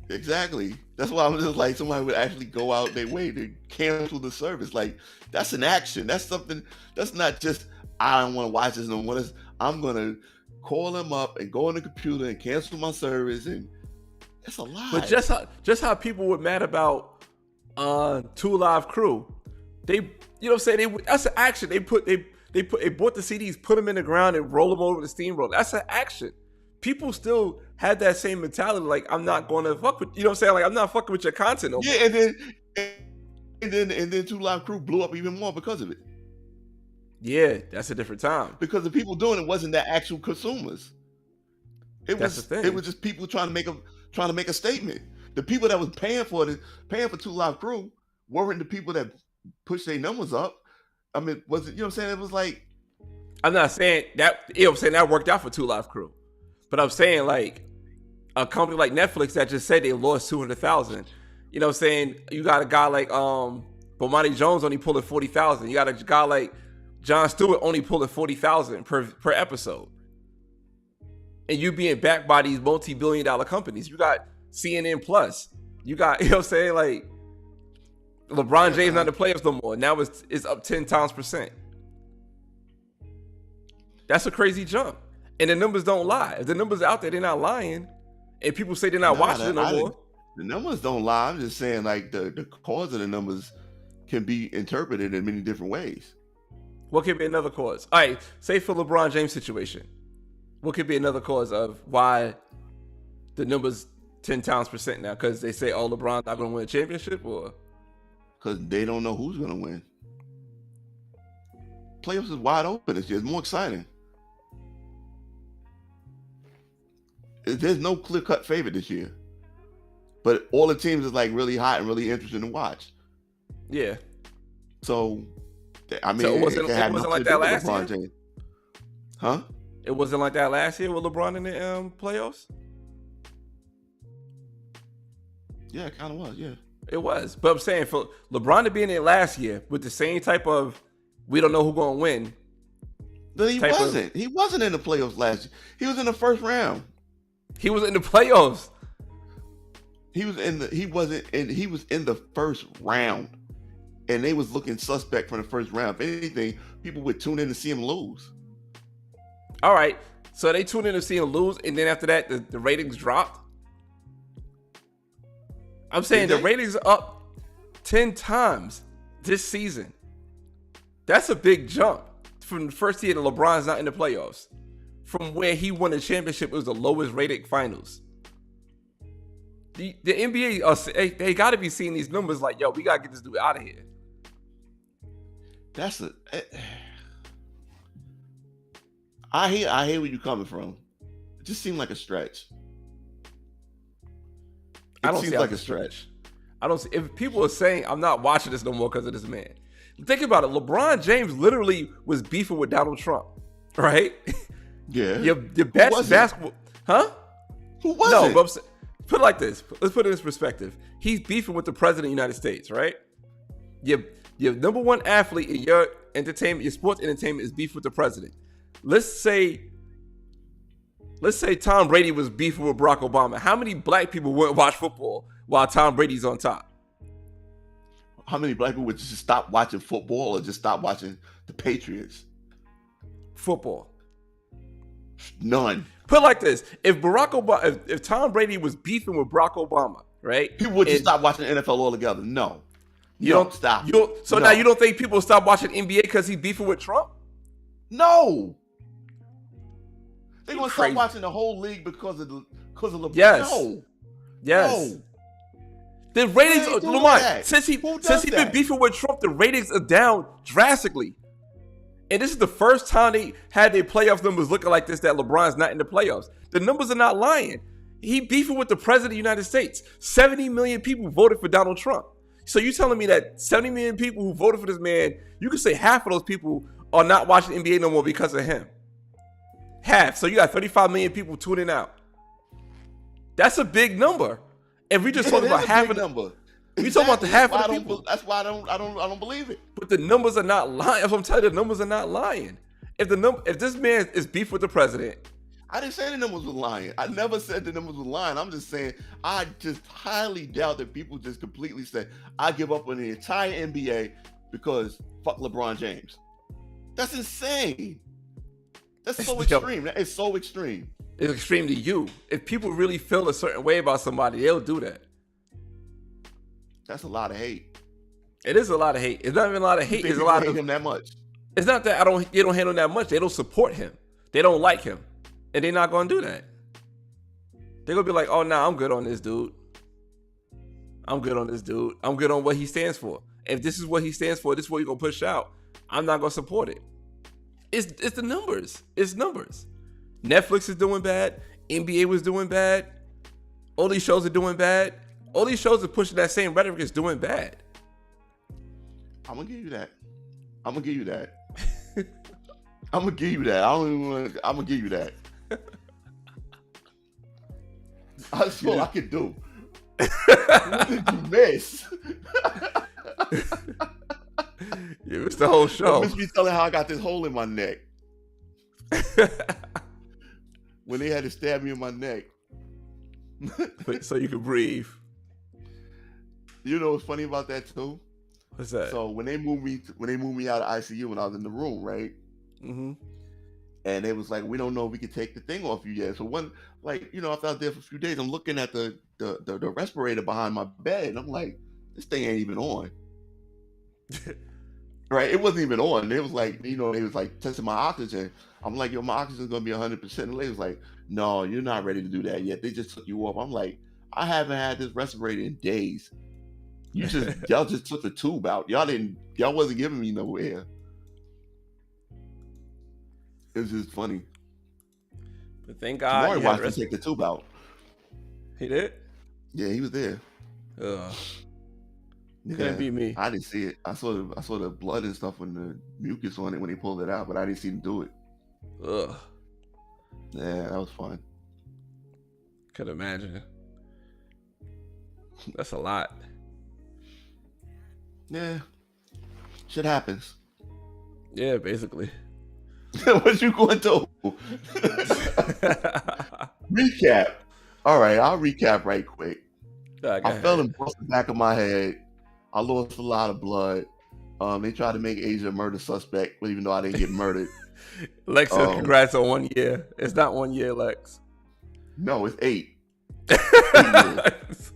Speaker 4: exactly. That's why I'm just like, somebody would actually go out their way to cancel the service. Like, that's an action. That's something. That's not just, I don't want to watch this no more. I'm gonna call them up and go on the computer and cancel my service, and that's a lot.
Speaker 3: but just how people were mad about Two Live Crew, they, you know what I'm saying? That's an action. They bought the CDs, put them in the ground, and roll them over the steamroller. That's an action. People still had that same mentality. Like, I'm not going to fuck with, you know what I'm saying? Like, I'm not fucking with your content no more.
Speaker 4: Yeah, and then Two Live Crew blew up even more because of it.
Speaker 3: Yeah, that's a different time.
Speaker 4: Because the people doing it wasn't the actual consumers.
Speaker 3: That's the thing.
Speaker 4: It was just people trying to make a statement. The people that was paying for Two Live Crew weren't the people that pushed their numbers up. I mean, was it, you know what I'm saying? It was like,
Speaker 3: I'm not saying that, you know what I'm saying, that worked out for Two Live Crew. But I'm saying, like, a company like Netflix that just said they lost 200,000. You know what I'm saying? You got a guy like Bomani Jones only pulling 40,000. You got a guy like Jon Stewart only pulling 40,000 per episode. And you being backed by these multi-billion-dollar companies. You got CNN Plus. You got, you know what I'm saying, like, LeBron James not in the playoffs no more. Now it's up 10 times %. That's a crazy jump. And the numbers don't lie. If the numbers out there, they're not lying. And people say they're not watching it no more.
Speaker 4: The numbers don't lie. I'm just saying, like, the cause of the numbers can be interpreted in many different ways.
Speaker 3: What could be another cause? All right, say for LeBron James' situation, what could be another cause of why the numbers 10 times % now? Because they say, oh, LeBron's not going to win a championship, or?
Speaker 4: Because they don't know who's going to win. Playoffs is wide open this year. It's more exciting. There's no clear-cut favorite this year. But all the teams is like really hot and really interesting to watch.
Speaker 3: Yeah.
Speaker 4: So, I mean,
Speaker 3: so it wasn't like that last year?
Speaker 4: James. Huh?
Speaker 3: It wasn't like that last year with LeBron in the playoffs?
Speaker 4: Yeah, it kind of was, yeah.
Speaker 3: It was. But I'm saying, for LeBron to be in it last year with the same type of, we don't know who's going to win.
Speaker 4: No, he wasn't. He wasn't in the playoffs last year. He was in the first round.
Speaker 3: He was in the playoffs.
Speaker 4: He was in the first round. And they was looking suspect from the first round. If anything, people would tune in to see him lose.
Speaker 3: All right. So they tuned in to see him lose, and then after that, the ratings dropped. I'm saying the ratings are up 10 times this season. That's a big jump from the first year that LeBron's not in the playoffs. From where he won the championship, it was the lowest rated finals. The NBA, they got to be seeing these numbers like, yo, we got to get this dude out of here.
Speaker 4: I hear where you're coming from. It just seemed like a stretch.
Speaker 3: I don't see like a stretch. I don't see, if people are saying I'm not watching this no more because of this man. Think about it. LeBron James literally was beefing with Donald Trump, right?
Speaker 4: Yeah.
Speaker 3: Your best basketball, huh?
Speaker 4: Who was it?
Speaker 3: No, but put it like this. Let's put it in this perspective. He's beefing with the president of the United States, right? Your number one athlete in your entertainment, your sports entertainment, is beef with the president. Let's say Tom Brady was beefing with Barack Obama. How many black people wouldn't watch football while Tom Brady's on top?
Speaker 4: How many black people would just stop watching football or just stop watching the Patriots?
Speaker 3: Football.
Speaker 4: None.
Speaker 3: Put it like this: if Tom Brady was beefing with Barack Obama, right?
Speaker 4: People would just stop watching NFL altogether. No.
Speaker 3: You don't
Speaker 4: stop.
Speaker 3: Now you don't think people stop watching NBA because he's beefing with Trump?
Speaker 4: No. They're gonna stop watching the whole league because of LeBron.
Speaker 3: Yes.
Speaker 4: No.
Speaker 3: Yes.
Speaker 4: No.
Speaker 3: The ratings, Lamar, since he's been beefing with Trump, the ratings are down drastically. And this is the first time they had their playoff numbers looking like this, that LeBron's not in the playoffs. The numbers are not lying. He beefing with the president of the United States. 70 million people voted for Donald Trump. So you telling me that 70 million people who voted for this man, you could say half of those people are not watching NBA no more because of him. Half. So you got 35 million people tuning out. That's a big number. If we just talking about half of the
Speaker 4: number.
Speaker 3: We talking about the half of the people.
Speaker 4: That's why I don't believe it.
Speaker 3: But the numbers are not lying. That's what I'm telling you. The numbers are not lying. If this man is beef with the president,
Speaker 4: I didn't say the numbers were lying. I never said the numbers were lying. I'm just saying I just highly doubt that people just completely say I give up on the entire NBA because fuck LeBron James. That's insane. That's so extreme. That is so extreme.
Speaker 3: It's extreme to you. If people really feel a certain way about somebody, they'll do that.
Speaker 4: That's a lot of hate.
Speaker 3: It is a lot of hate. It's not even a lot of hate. It's a lot of
Speaker 4: him that much.
Speaker 3: It's not that they don't hate him that much. They don't support him. They don't like him. And they're not gonna do that. They're gonna be like, oh nah, I'm good on this dude. I'm good on this dude. I'm good on what he stands for. If this is what he stands for, this is what you're gonna push out. I'm not gonna support it. It's the numbers. It's numbers. Netflix is doing bad. NBA was doing bad. All these shows are doing bad. All these shows are pushing that same rhetoric is doing bad.
Speaker 4: I'm gonna give you that. I'm gonna give you that. I'm gonna give you that. I'm gonna give you that. That's all I can do. What did you miss?
Speaker 3: You missed the whole show.
Speaker 4: You missed me telling how I got this hole in my neck. When they had to stab me in my neck.
Speaker 3: So you could breathe.
Speaker 4: You know what's funny about that too?
Speaker 3: What's that?
Speaker 4: So when they moved me out of ICU when I was in the room, right?
Speaker 3: Mm-hmm.
Speaker 4: And they was like, we don't know if we can take the thing off you yet. So after I was there for a few days, I'm looking at the respirator behind my bed, and I'm like, this thing ain't even on. Right? It wasn't even on. It was like, they was like testing my oxygen. I'm like, yo, my oxygen's gonna be 100%. And the lady was like, no, you're not ready to do that yet. They just took you off. I'm like, I haven't had this respirator in days. Y'all just took the tube out. Y'all wasn't giving me no air. It was just funny.
Speaker 3: But thank God.
Speaker 4: Tamari watched me take the tube out.
Speaker 3: He did?
Speaker 4: Yeah, he was there.
Speaker 3: Couldn't be me.
Speaker 4: I didn't see it. I saw the blood and stuff and the mucus on it when he pulled it out, but I didn't see him do it.
Speaker 3: Ugh.
Speaker 4: Yeah, that was fun.
Speaker 3: Could imagine. That's a lot.
Speaker 4: Yeah. Shit happens.
Speaker 3: Yeah, basically.
Speaker 4: What you going to do? Recap. All right, I'll recap right quick. I fell and bust the back of my head. I lost a lot of blood. They tried to make Asia a murder suspect, but even though I didn't get murdered.
Speaker 3: Lex, congrats on 1 year. It's not 1 year, Lex.
Speaker 4: No, it's 8. 8 years.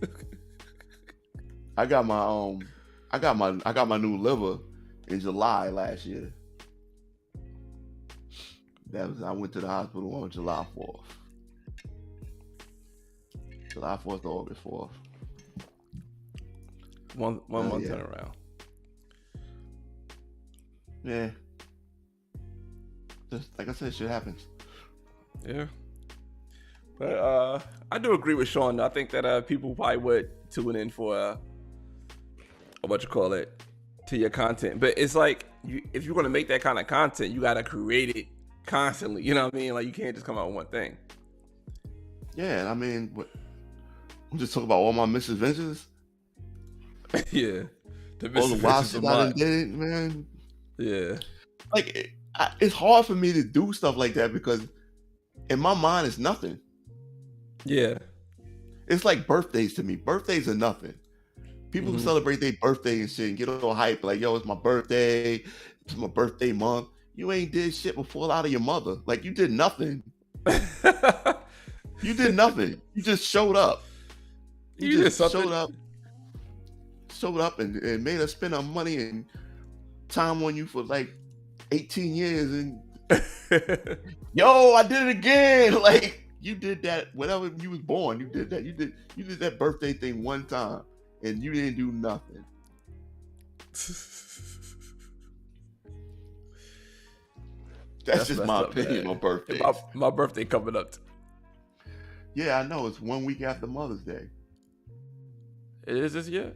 Speaker 4: I got my new liver in July last year. I went to the hospital on July 4th. July 4th to August 4th.
Speaker 3: One month turnaround.
Speaker 4: Yeah. Just like I said, shit happens.
Speaker 3: Yeah. But I do agree with Sean. I think that people probably would tune in for to your content. But it's like if you're gonna make that kind of content, you gotta create it constantly. You know what I mean? Like you can't just come out with one thing.
Speaker 4: Yeah, I mean, I'm just talking about all my misadventures.
Speaker 3: Yeah.
Speaker 4: All the wild shit I done did, man.
Speaker 3: Yeah.
Speaker 4: Like it's hard for me to do stuff like that because in my mind it's nothing.
Speaker 3: Yeah.
Speaker 4: It's like birthdays to me. Birthdays are nothing. People who celebrate their birthday and shit and get all hype, like, yo, it's my birthday. It's my birthday month. You ain't did shit but fall out of your mother. Like, you did nothing. You did nothing. You just showed up. You just showed up and made us spend our money and time on you for like 18 years. And yo, I did it again. Like, you did that whenever you was born. You did that. You did that birthday thing one time. And you didn't do nothing. That's just my opinion on birthdays.
Speaker 3: My birthday coming up.
Speaker 4: Yeah, I know. It's 1 week after Mother's Day.
Speaker 3: It is this year?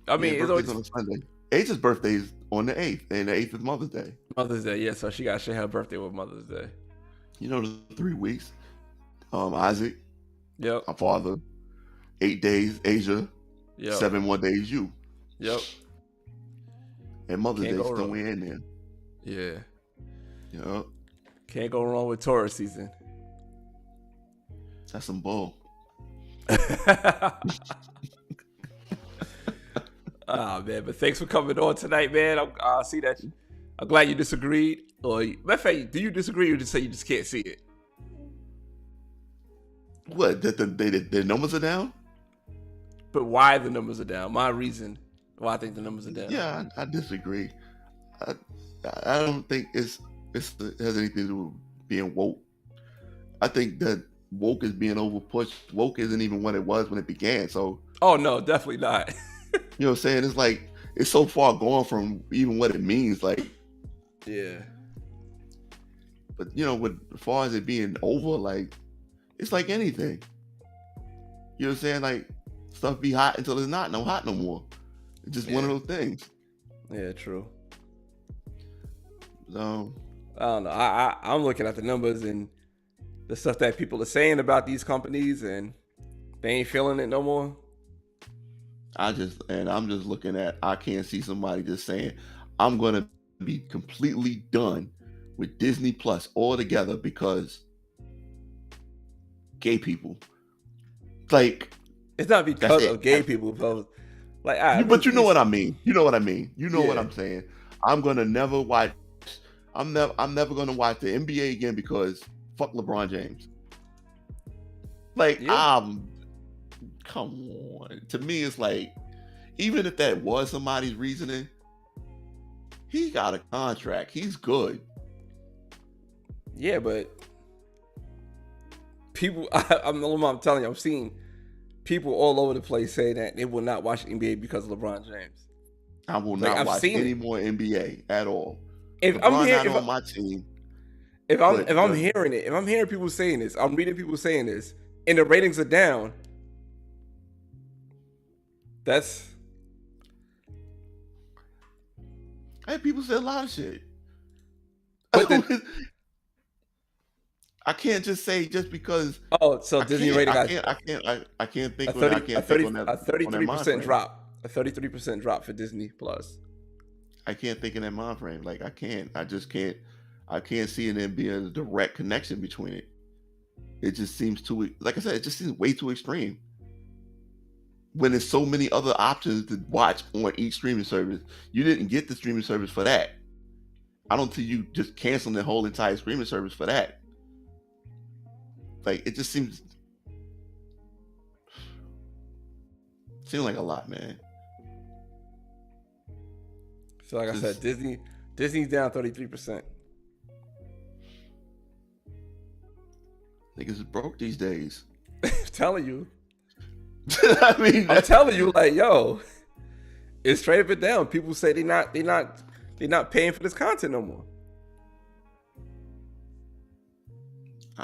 Speaker 3: I mean,
Speaker 4: it's always on a Sunday. Ace's birthday is on the 8th, and the 8th is Mother's Day.
Speaker 3: Mother's Day, yeah. So she got to share her birthday with Mother's Day.
Speaker 4: You know, the 3 weeks. Isaac.
Speaker 3: Yep.
Speaker 4: My father. 8 days Asia,
Speaker 3: Yep.
Speaker 4: 7 more days you.
Speaker 3: Yep.
Speaker 4: And Mother's
Speaker 3: Can't
Speaker 4: Day
Speaker 3: go
Speaker 4: still
Speaker 3: wrong.
Speaker 4: in there.
Speaker 3: Yeah.
Speaker 4: Yep.
Speaker 3: Can't go wrong with Taurus season.
Speaker 4: That's some bull.
Speaker 3: Oh man, but thanks for coming on tonight, man. I see that. I'm glad you disagreed. Or matter of fact, do you disagree or just say you just can't see it?
Speaker 4: What? That the numbers are down?
Speaker 3: But why the numbers are down? My reason why I think the numbers are down.
Speaker 4: Yeah, I disagree. I don't think it has anything to do with being woke. I think that woke is being overpushed. Woke isn't even what it was when it began. So,
Speaker 3: Oh no, definitely not.
Speaker 4: you know what I'm saying? It's like it's so far gone from even what it means. Like,
Speaker 3: Yeah.
Speaker 4: but you know, with as far as it being over, like it's like anything. You know what I'm saying? Like stuff be hot until it's not hot no more. It's just one of those things.
Speaker 3: Yeah, true.
Speaker 4: So
Speaker 3: I don't know. I'm looking at the numbers and the stuff that people are saying about these companies, and they ain't feeling it no more.
Speaker 4: I'm just looking at, I can't see somebody just saying, I'm going to be completely done with Disney Plus altogether because gay people. Like,
Speaker 3: It's not because
Speaker 4: it.
Speaker 3: of gay people, but like,
Speaker 4: but you know what I mean. You know what I mean. You know what
Speaker 3: Yeah.
Speaker 4: I'm saying. I'm going to never watch, I'm never going to watch the NBA again because fuck LeBron James. Like, come on. To me, it's like, even if that was somebody's reasoning, he got a contract. He's good.
Speaker 3: Yeah, but people, I'm telling you, I'm seeing people all over the place say that they will not watch NBA because of LeBron James.
Speaker 4: I will
Speaker 3: Like,
Speaker 4: not
Speaker 3: I've
Speaker 4: watch
Speaker 3: seen
Speaker 4: any
Speaker 3: it.
Speaker 4: more NBA at all.
Speaker 3: If
Speaker 4: LeBron
Speaker 3: I'm here,
Speaker 4: not on my team.
Speaker 3: if I'm hearing it, if I'm hearing people saying this, I'm reading people saying this, and the ratings are down, that's.
Speaker 4: Hey, people say a lot of shit.
Speaker 3: But
Speaker 4: I can't just say just because.
Speaker 3: So Disney rating got
Speaker 4: I can't think
Speaker 3: a
Speaker 4: on that. I can't think on that.
Speaker 3: a 33%
Speaker 4: drop.
Speaker 3: drop, a 33% drop for Disney Plus.
Speaker 4: I can't think in that mind frame. Like I can't. I just can't. I can't see it and be a direct connection between it. It just seems too. Like I said, it just seems way too extreme. When there's so many other options to watch on each streaming service, you didn't get the streaming service for that. I don't see you just canceling the whole entire streaming service for that. Like it just seems like a lot, man.
Speaker 3: So like I said, Disney's down 33%.
Speaker 4: Niggas is broke these days.
Speaker 3: I'm telling you.
Speaker 4: I mean,
Speaker 3: I'm telling you, like, yo, it's straight up and down. People say they're not paying for this content no more.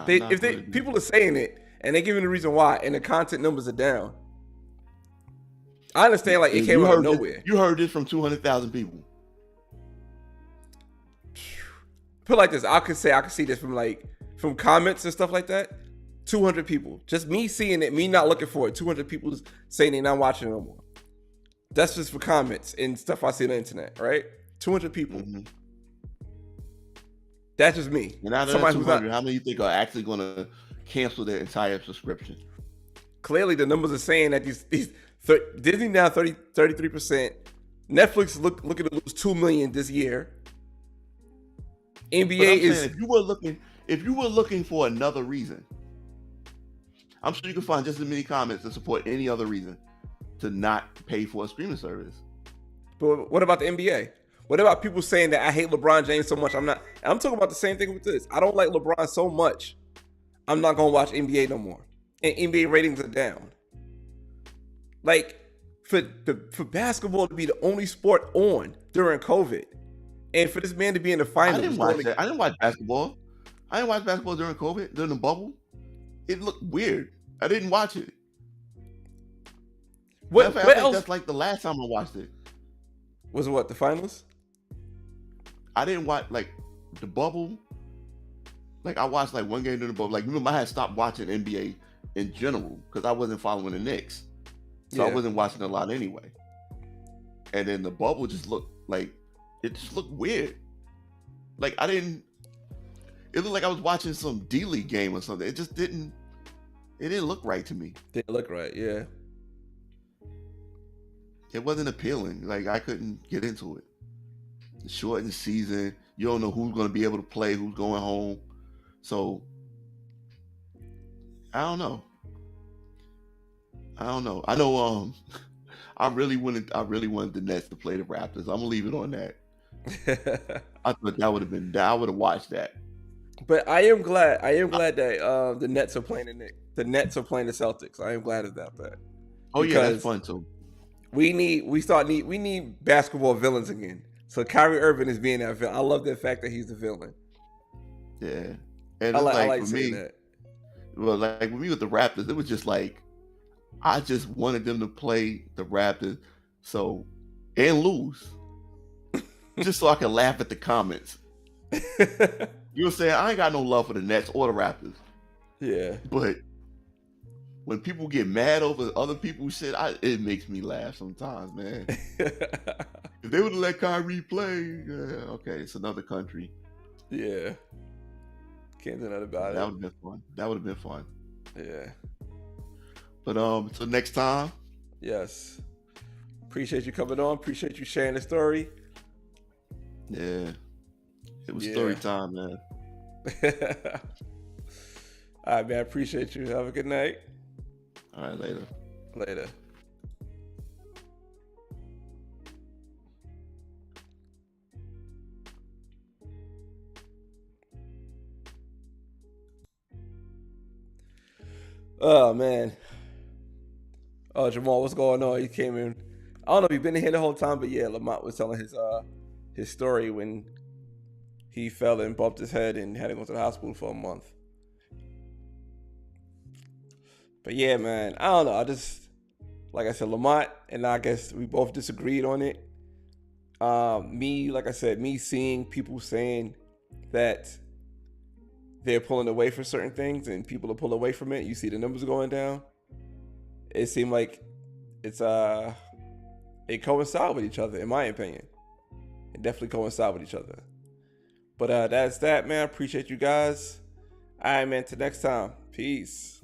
Speaker 3: People are saying it and they're giving the reason why, and the content numbers are down. I understand, like, it came out of nowhere.
Speaker 4: You heard this from 200,000 people.
Speaker 3: Put it like this, I could see this from comments and stuff like that. 200 people. Just me seeing it, me not looking for it. 200 people saying they're not watching it no more. That's just for comments and stuff I see on the internet, right? 200 people. Mm-hmm. That's just me.
Speaker 4: And out of that 200, how many you think are actually going to cancel their entire subscription?
Speaker 3: Clearly, the numbers are saying that Disney now 33%. Netflix looking to lose 2 million this year. NBA is.
Speaker 4: Saying, if you were looking for another reason, I'm sure you can find just as many comments to support any other reason to not pay for a streaming service.
Speaker 3: But what about the NBA? What about people saying that I hate LeBron James so much? I'm talking about the same thing with this. I don't like LeBron so much. I'm not going to watch NBA no more. And NBA ratings are down. Like, for basketball to be the only sport on during COVID, and for this man to be in the finals.
Speaker 4: I didn't watch that. I didn't watch basketball. I didn't watch basketball during COVID, during the bubble. It looked weird. I didn't watch it.
Speaker 3: What else?
Speaker 4: That's like the last time I watched it.
Speaker 3: Was it what, the finals?
Speaker 4: I didn't watch like the bubble. Like I watched like one game during the bubble. Like remember, I had stopped watching NBA in general because I wasn't following the Knicks. So I
Speaker 3: Yeah.
Speaker 4: wasn't watching a lot anyway. And then the bubble just looked like it just looked weird. Like it looked like I was watching some D-League game or something. It didn't look right to me.
Speaker 3: Didn't look right. Yeah.
Speaker 4: It wasn't appealing. Like I couldn't get into it. The shortened season, you don't know who's going to be able to play, who's going home. So I don't know. I know I really wanted the Nets to play the Raptors. I'm gonna leave it on that. I thought I would have watched that.
Speaker 3: But I am glad that the Nets are playing the Nets are playing the Celtics. I am glad about that.
Speaker 4: Oh yeah, that's fun too.
Speaker 3: We need basketball villains again. So Kyrie Irving is being that villain. I love the fact that he's the villain.
Speaker 4: Yeah, and
Speaker 3: I
Speaker 4: it's
Speaker 3: like
Speaker 4: for
Speaker 3: saying
Speaker 4: me.
Speaker 3: that.
Speaker 4: Well, like with me with the Raptors, it was just like I just wanted them to play the Raptors and lose, just so I can laugh at the comments. You know what I'm saying? I ain't got no love for the Nets or the Raptors.
Speaker 3: Yeah.
Speaker 4: But when people get mad over other people's shit, it makes me laugh sometimes, man. If they would have let Kyrie play, okay, it's another country.
Speaker 3: Yeah. Can't do nothing about
Speaker 4: That
Speaker 3: it.
Speaker 4: would have been fun. That would have been fun.
Speaker 3: Yeah.
Speaker 4: But so next time.
Speaker 3: Yes. Appreciate you coming on. Appreciate you sharing the story.
Speaker 4: Yeah. It was story time, man.
Speaker 3: All right, man. I appreciate you. Have a good night.
Speaker 4: All right, later.
Speaker 3: Later. Oh, man. Oh, Jamal, what's going on? He came in. I don't know if you've been in here the whole time, but yeah, Lamont was telling his story when he fell and bumped his head and had to go to the hospital for a month. But yeah, man, I don't know. Like I said, Lamont and I guess we both disagreed on it. Me seeing people saying that they're pulling away from certain things and people are pulling away from it. You see the numbers going down. It seemed like it coincide with each other, in my opinion. It definitely coincide with each other. But that's that, man. I appreciate you guys. All right, man. Till next time. Peace.